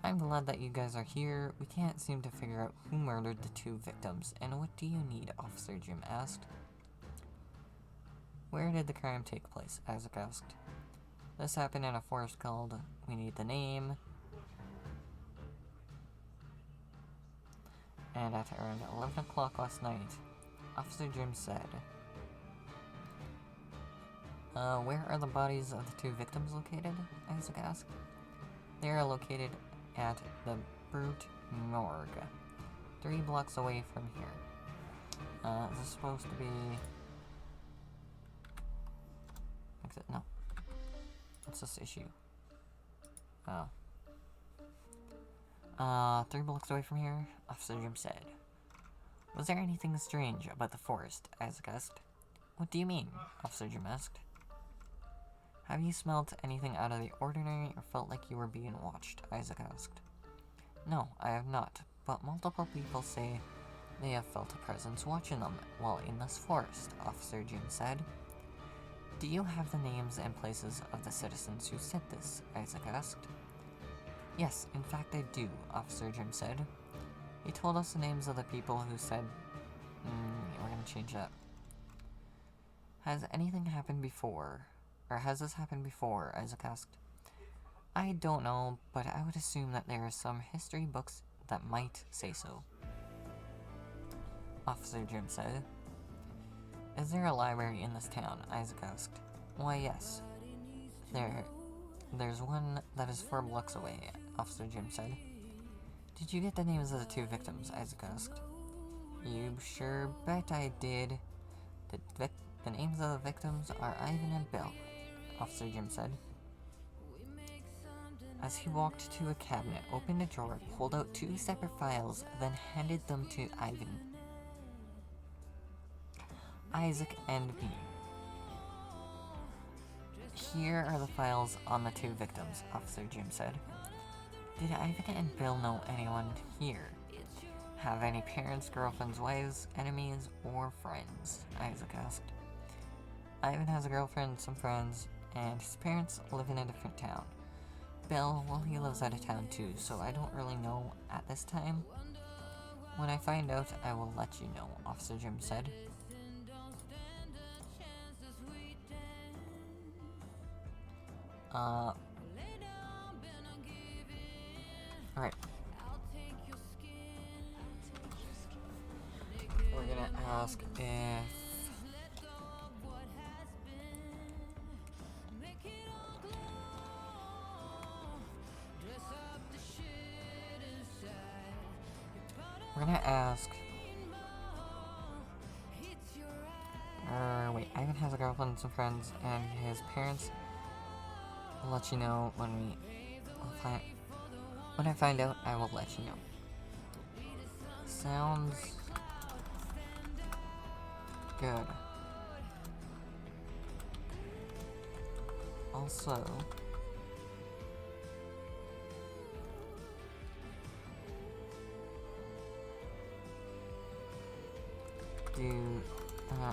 I'm glad that you guys are here. We can't seem to figure out who murdered the two victims, and what do you need, Officer Jim asked. Where did the crime take place? Isaac asked. This happened in a forest called, we need the name. And at around 11 o'clock last night, Officer Jim said, where are the bodies of the two victims located? Isaac asked. They are located at the Brute Morgue, 3 blocks away from here. Is this supposed to be... exit? No. What's this issue? Oh. 3 blocks away from here, Officer Jim said. Was there anything strange about the forest? Isaac asked. What do you mean? Officer Jim asked. Have you smelled anything out of the ordinary or felt like you were being watched? Isaac asked. No, I have not, but multiple people say they have felt a presence watching them while in this forest, Officer Jim said. Do you have the names and places of the citizens who said this? Isaac asked. Yes, in fact I do, Officer Jim said. He told us the names of the people who said... we're gonna change that. Has anything happened before? Or has this happened before? Isaac asked. I don't know, but I would assume that there are some history books that might say so. Officer Jim said. Is there a library in this town? Isaac asked. Why, yes. There's one that is 4 blocks away, Officer Jim said. Did you get the names of the two victims? Isaac asked. You sure bet I did. The names of the victims are Ivan and Bill, Officer Jim said. as he walked to a cabinet, opened a drawer, pulled out 2 separate files, then handed them to Ivan. Isaac and B. Here are the files on the 2 victims, Officer Jim said. Did Ivan and Bill know anyone here? Have any parents, girlfriends, wives, enemies, or friends? Isaac asked. Ivan has a girlfriend, some friends, and his parents live in a different town. Bill, well, he lives out of town too, so I don't really know at this time. When I find out, I will let you know, Officer Jim said. Alright. We're gonna ask if... We're gonna ask... wait, Ivan has a girlfriend and some friends, and his parents will let you know when when I find out, I will let you know. Sounds good. Also,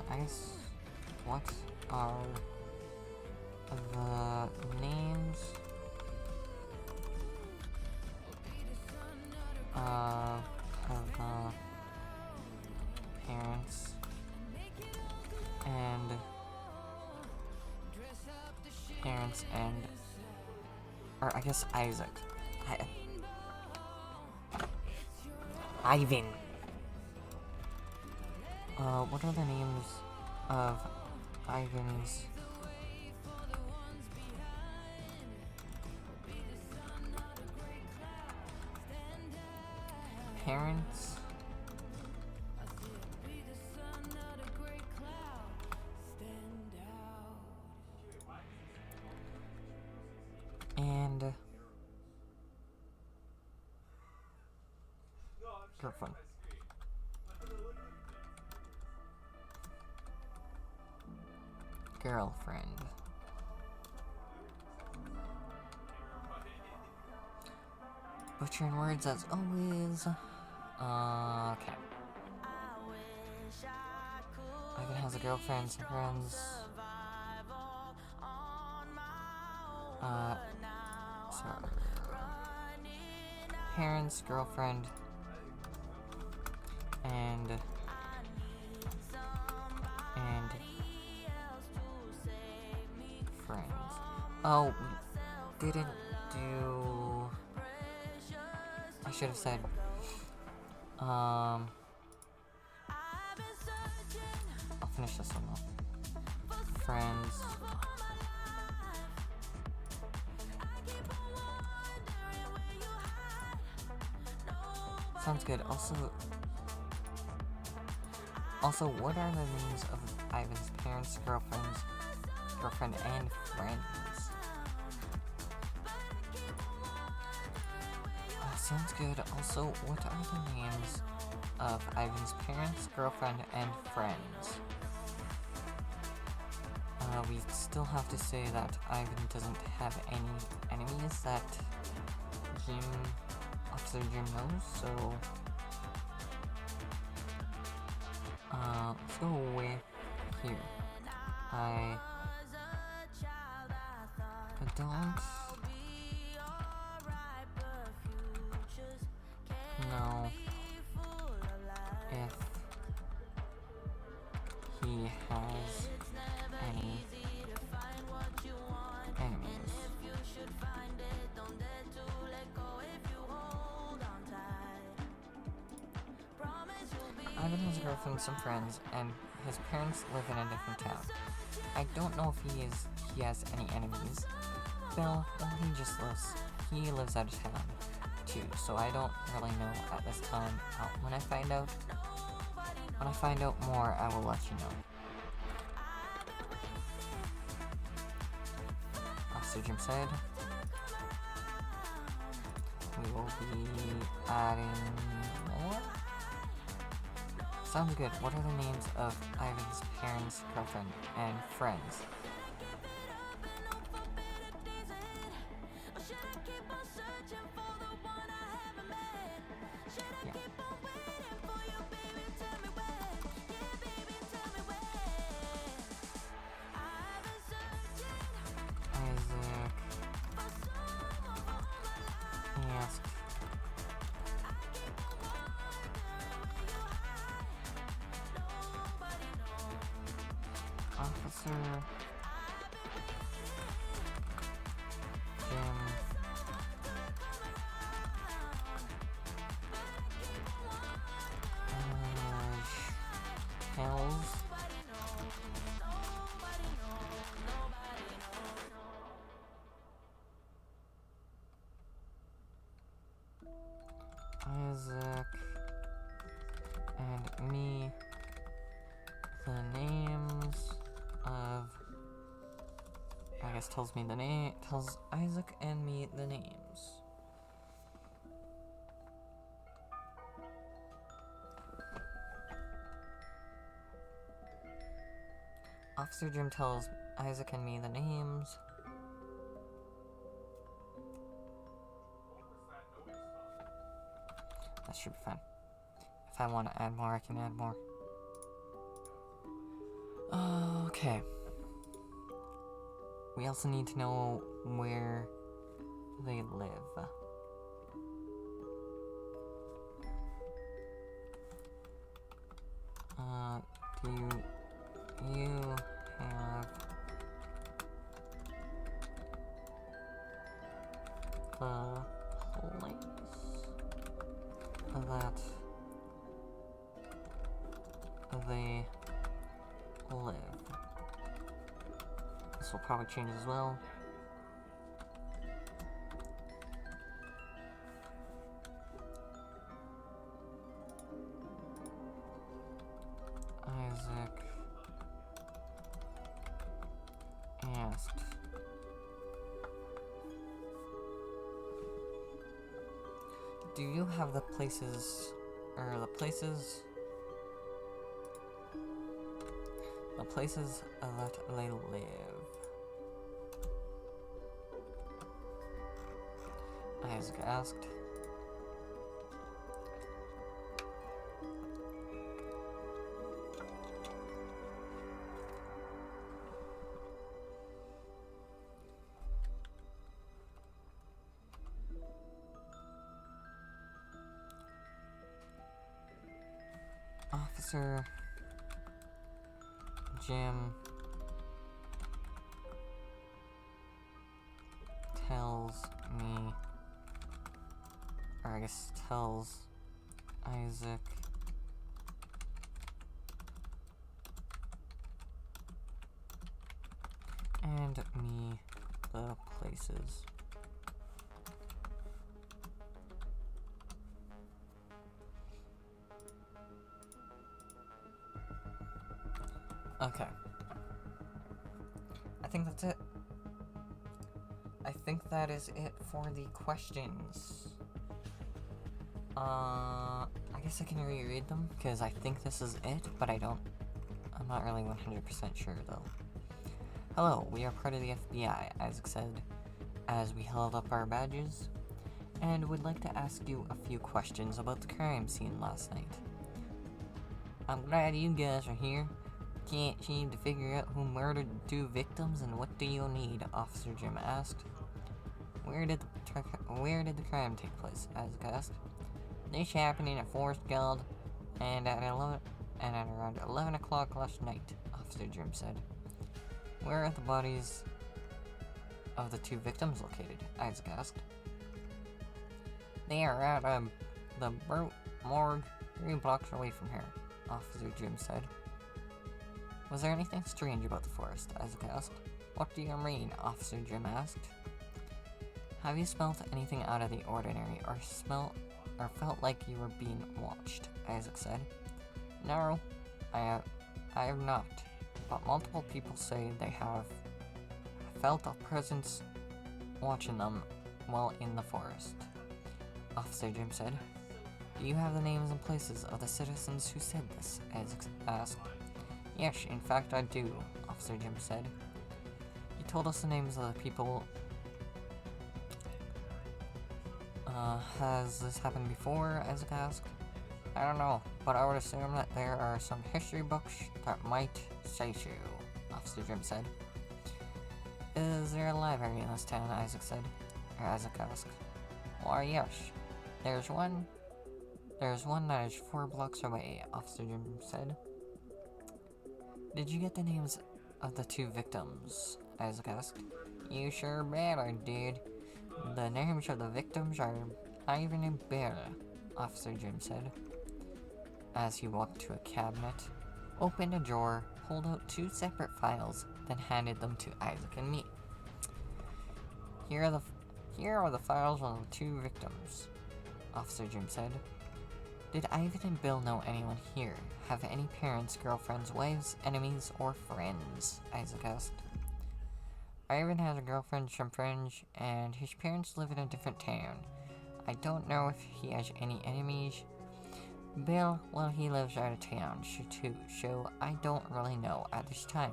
I guess, what are the names of the parents and or I guess Isaac. Ivan. What are the names of Ivan's parents and girlfriend? Girlfriend. Butchering words as always. Okay. Ivan has a girlfriend, some friends. Sorry. Parents, girlfriend, and friends. Oh, didn't do... I should have said, I'll finish this one though. Friends. Sounds good. Also, what are the names of Ivan's parents, girlfriend, and friends? Sounds good. Also, what are the names of Ivan's parents, girlfriend, and friends? We still have to say that Ivan doesn't have any enemies that Officer Jim knows, so... let's go with here. I don't know if he has any enemies. Ivan has a girlfriend, some friends, and his parents live in a different town. I don't know if he has any enemies. Bill, well, he lives out of town too, so I don't really know at this time. When I find out more, I will let you know. Officer Jim said. we will be adding more. Sounds good. What are the names of Ivan's parents, girlfriend, and friends? Yeah. Isaac asked Officer Jim tells Isaac and me the names of, I guess tells Isaac and me the names. Officer Jim tells Isaac and me the names. That should be fine. If I want to add more, I can add more. Okay. We also need to know where they live. Do you have the place that they live? This will probably change as well. Isaac asked do you have the places that they live? Isaac asked. Officer Jim tells me, or I guess tells Isaac and me the places. Okay. I think that's it. I think that is it for the questions. I guess I can reread them, because I think this is it, but I'm not really 100% sure, though. Hello, we are part of the FBI, Isaac said, as we held up our badges, and would like to ask you a few questions about the crime scene last night. I'm glad you guys are here. Can't seem to figure out who murdered the two victims, and what do you need? Officer Jim asked. Where did the crime take place? Isaac asked. This happened in a Forest Gulch, and at around 11 o'clock last night, Officer Jim said. Where are the bodies of the two victims located? Isaac asked. They are at the Brute Morgue, 3 blocks away from here, Officer Jim said. Was there anything strange about the forest? Isaac asked. What do you mean? Officer Jim asked. Have you smelt anything out of the ordinary, or felt like you were being watched? Isaac said. No, I have not, but multiple people say they have felt a presence watching them while in the forest. Officer Jim said. Do you have the names and places of the citizens who said this? Isaac asked. Yes, in fact I do, Officer Jim said. He told us the names of the people. Has this happened before? Isaac asked. I don't know, but I would assume that there are some history books that might say so, Officer Jim said. Is there a library in this town? Isaac asked. Why, yes. There's one that is 4 blocks away, Officer Jim said. Did you get the names of the 2 victims? Isaac asked. You sure bet I did. The names of the victims are Ivan and Bill, Officer Jim said, as he walked to a cabinet, opened a drawer, pulled out 2 separate files, then handed them to Isaac and me. Here are the files of the 2 victims, Officer Jim said. Did Ivan and Bill know anyone here? Have any parents, girlfriends, wives, enemies, or friends? Isaac asked. Ivan has a girlfriend, some friends, and his parents live in a different town. I don't know if he has any enemies. Bill, well, he lives out of town, too, so I don't really know at this time.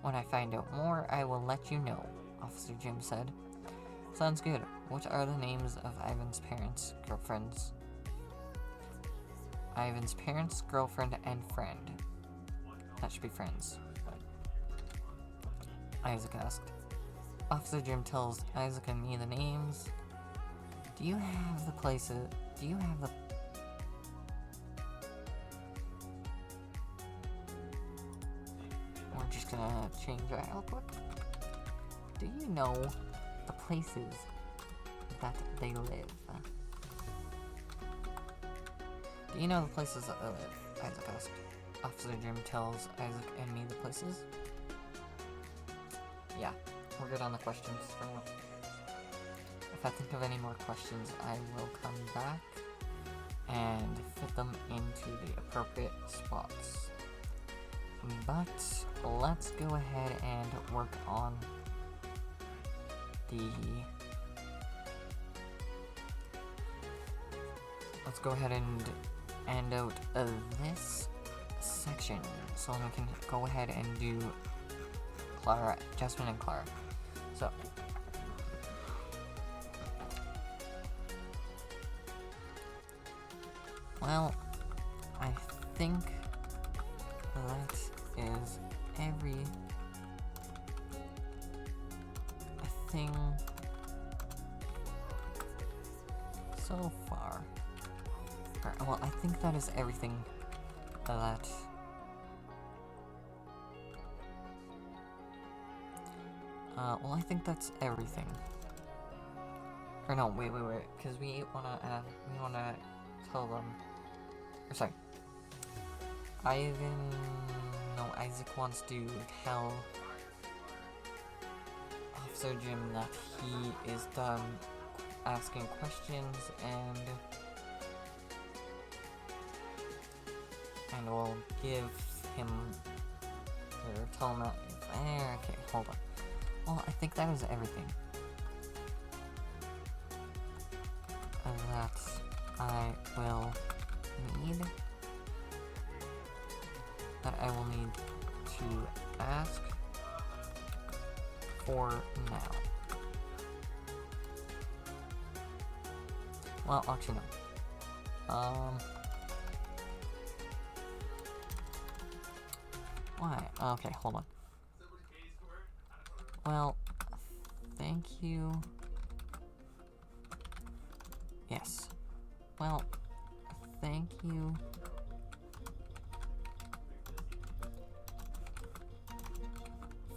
When I find out more, I will let you know, Officer Jim said. Sounds good. What are the names of Ivan's parents, girlfriends? Ivan's parents, girlfriend, and friend. That should be friends. Isaac asked. Officer Jim tells Isaac and me the names. Do you have the places? Do you have the... We're just gonna change that real quick. Do you know the places that they live? Do you know the places that they live? Isaac asked. Officer Jim tells Isaac and me the places. Yeah, we're good on the questions for now. If I think of any more questions, I will come back and fit them into the appropriate spots. But let's go ahead and work on the... Let's go ahead and end out this section so then we can go ahead and do Clara, Jasmine and Clara. So well, I think that is every thing so far. Well, I think that is everything that well, I think that's everything. Or no, wait, because we wanna tell them. Or sorry, Isaac wants to tell Officer Jim that he is done asking questions and we'll give him, or tell him that, okay, hold on. Well, I think that is everything that I will need, to ask for now. Well, actually no. Why? Okay, hold on. Well, thank you. Yes. Well, thank you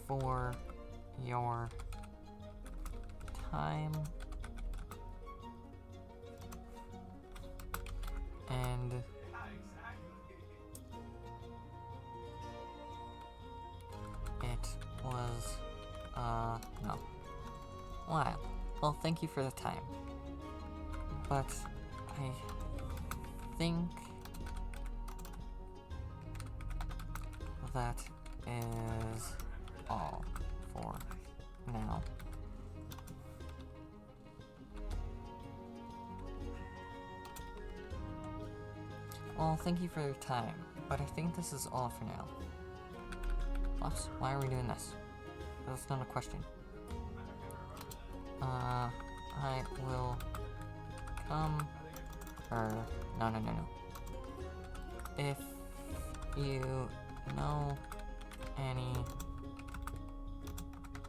for your time and it was no. Wow. Well, thank you for the time. But I think that is all for now. Well, thank you for your time, but I think this is all for now. Oops, why are we doing this? That's not a question. I will come, no. If you know any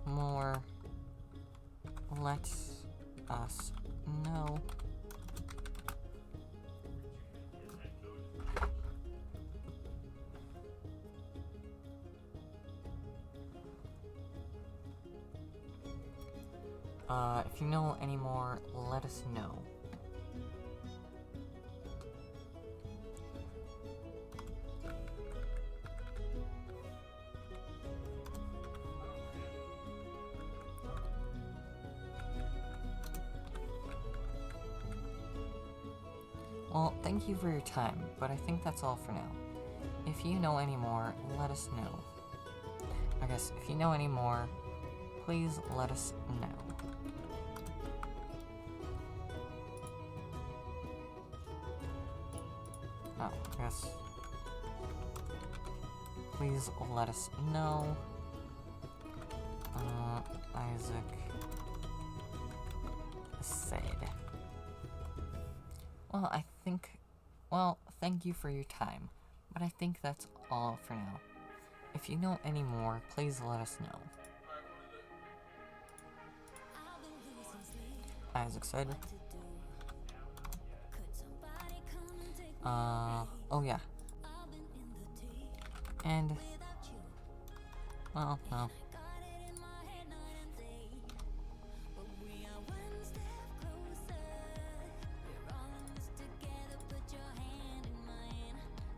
more, let us know. If you know any more, let us know. Well, thank you for your time, but I think that's all for now. If you know any more, let us know. I guess, if you know any more, please let us know. Oh, I guess. Please let us know. Isaac said. Well, thank you for your time, but I think that's all for now. If you know any more, please let us know. Isaac said. Oh yeah. And, well, no.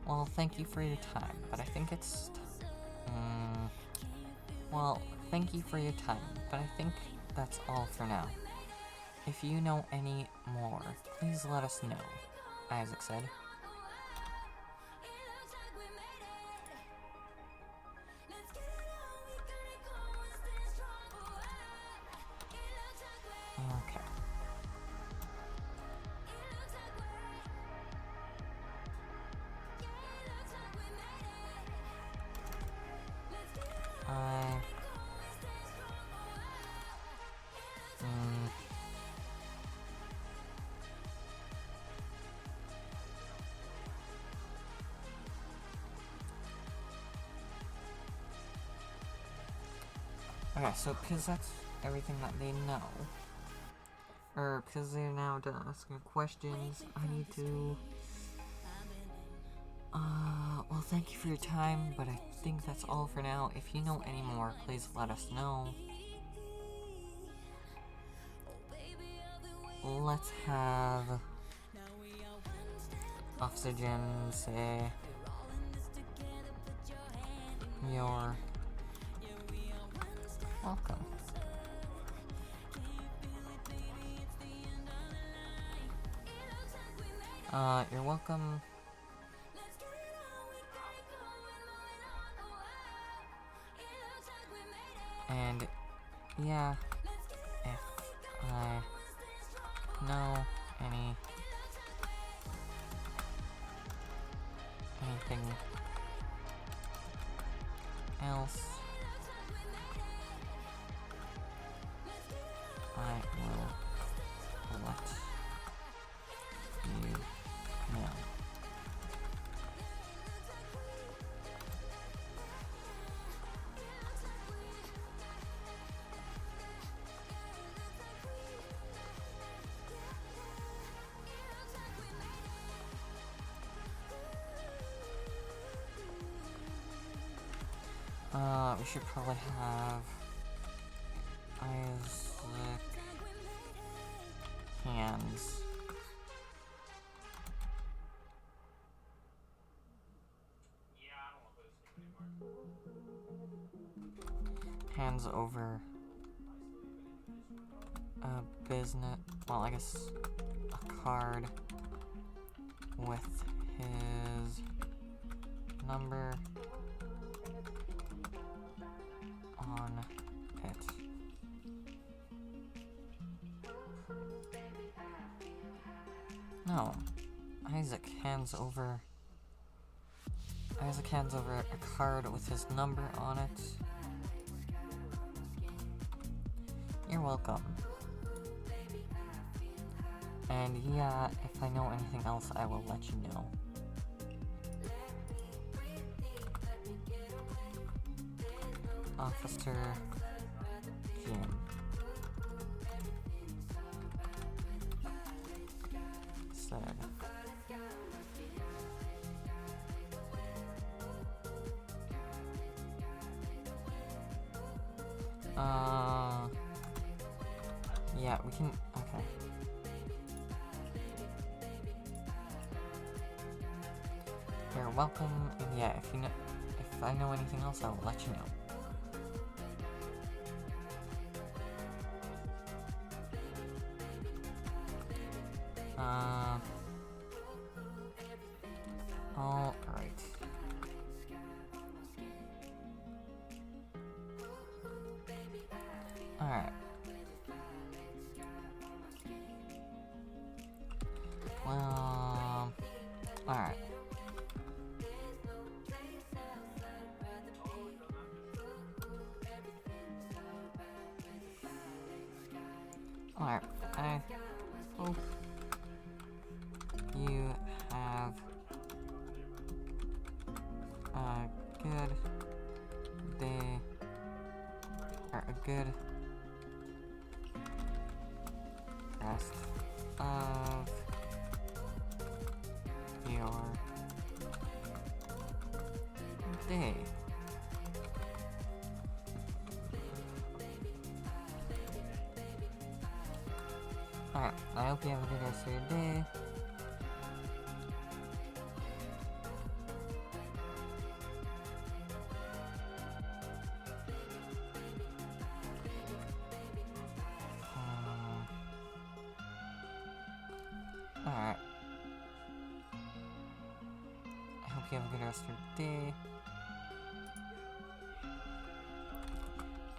Well, thank you for your time, but I think it's... Well, thank you for your time, but I think that's all for now. If you know any more, please let us know, Isaac said. Okay. Okay, so because that's everything that they know, or because they're now done asking questions, I need to, well, thank you for your time, but I think that's all for now. If you know any more, please let us know. Let's have Officer Jim say you're welcome. You're welcome. And yeah, if I know anything else, I will let you know. We should probably have Isaac hands. Hands over a business, well, I guess a card with his number on it. No, Isaac hands over Isaac hands over a card with his number on it. You're welcome. And yeah, if I know anything else, I will let you know. Officer Jim. Said. Yeah, we can, okay. You're welcome, and yeah, if I know anything else, I will let you know. Alright. Alright. Well, alright. Alright, I hope you have a good day, or a good rest of your day. Alright, I hope you have a good rest of your day. Alright. I hope you have a good rest of your day.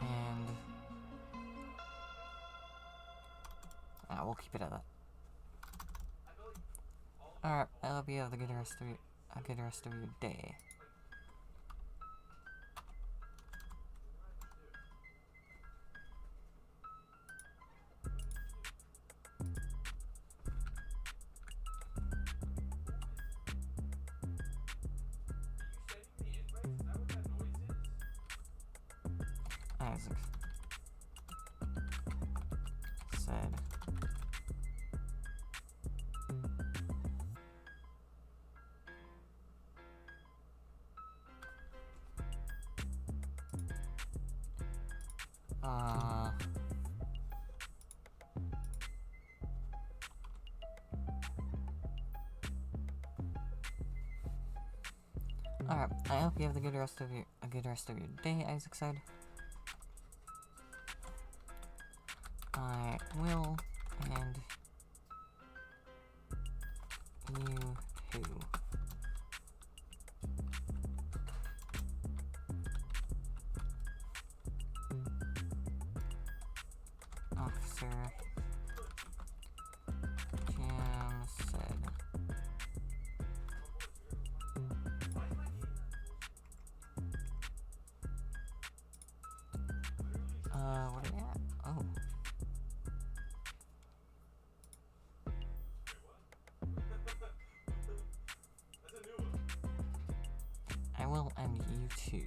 And we'll keep it at that. Alright, I hope you have a good rest of your day. Isaac said. Alright, I hope you have a good rest of your day, Isaac said. I will, and you too. Officer Jam said. What are we at? Oh. I will, and you too.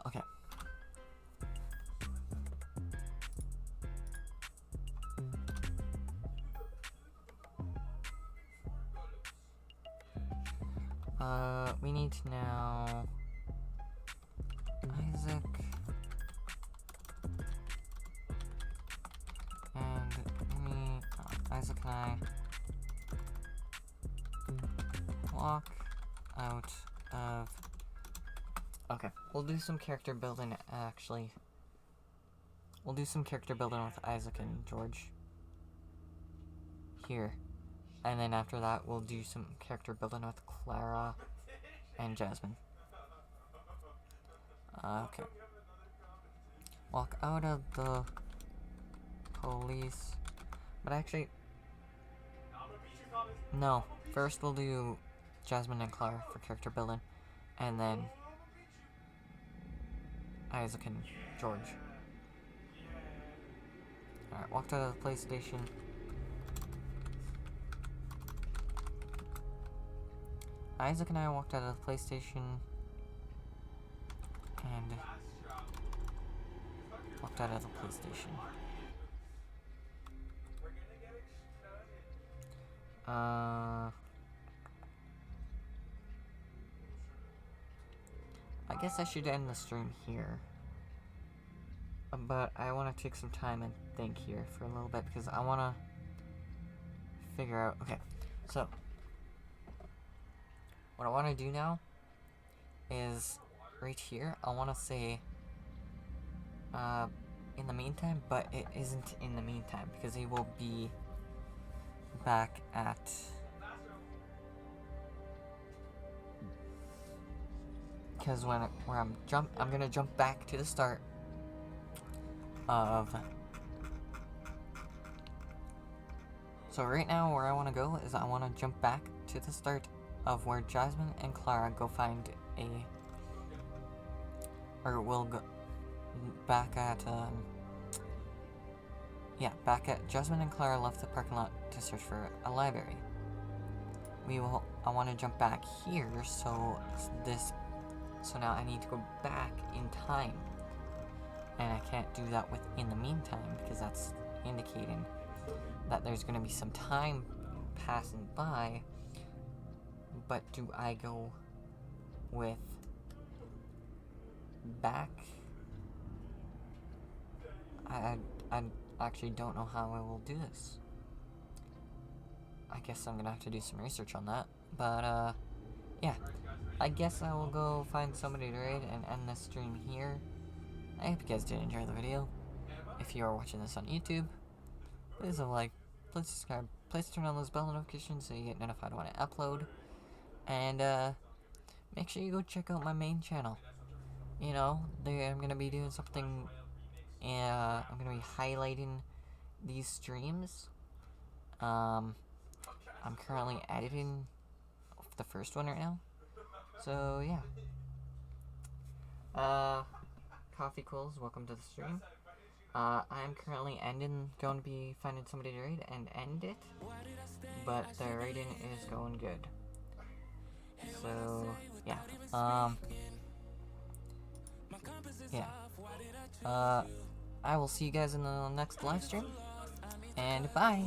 Okay. We need to now Isaac and me, Isaac and I walk out of. Okay, we'll do some character building actually. We'll do some character building with Isaac and George here. And then after that, we'll do some character building with Clara and Jasmine. Okay. Walk out of the police. But actually, No, first we'll do Jasmine and Clara for character building, and then Isaac and George. Alright, walked out of the PlayStation. Isaac and I walked out of the PlayStation and walked out of the PlayStation. I guess I should end the stream here. But I want to take some time and think here for a little bit because I want to figure out. Okay, so what I want to do now is right here. I want to say in the meantime, but it isn't in the meantime because he will be back at I'm gonna jump back to the start of. So right now where I want to go is I want to jump back to the start of where Jasmine and Clara go find we'll go back at Jasmine and Clara left the parking lot to search for a library. I want to jump back here, so now I need to go back in time. And I can't do that in the meantime, because that's indicating that there's going to be some time passing by. But do I go with back? I actually don't know how I will do this. I guess I'm going to have to do some research on that. But, yeah. I guess I will go find somebody to raid and end this stream here. I hope you guys did enjoy the video. If you are watching this on YouTube, please leave a like, please subscribe, please turn on those bell notifications so you get notified when I upload. And make sure you go check out my main channel. You know, I'm going to be doing something, I'm going to be highlighting these streams. I'm currently editing the first one right now. So, yeah. Coffee Cools, welcome to the stream. I'm currently going to be finding somebody to raid and end it. But the raiding is going good. So, yeah. I will see you guys in the next live stream. And bye!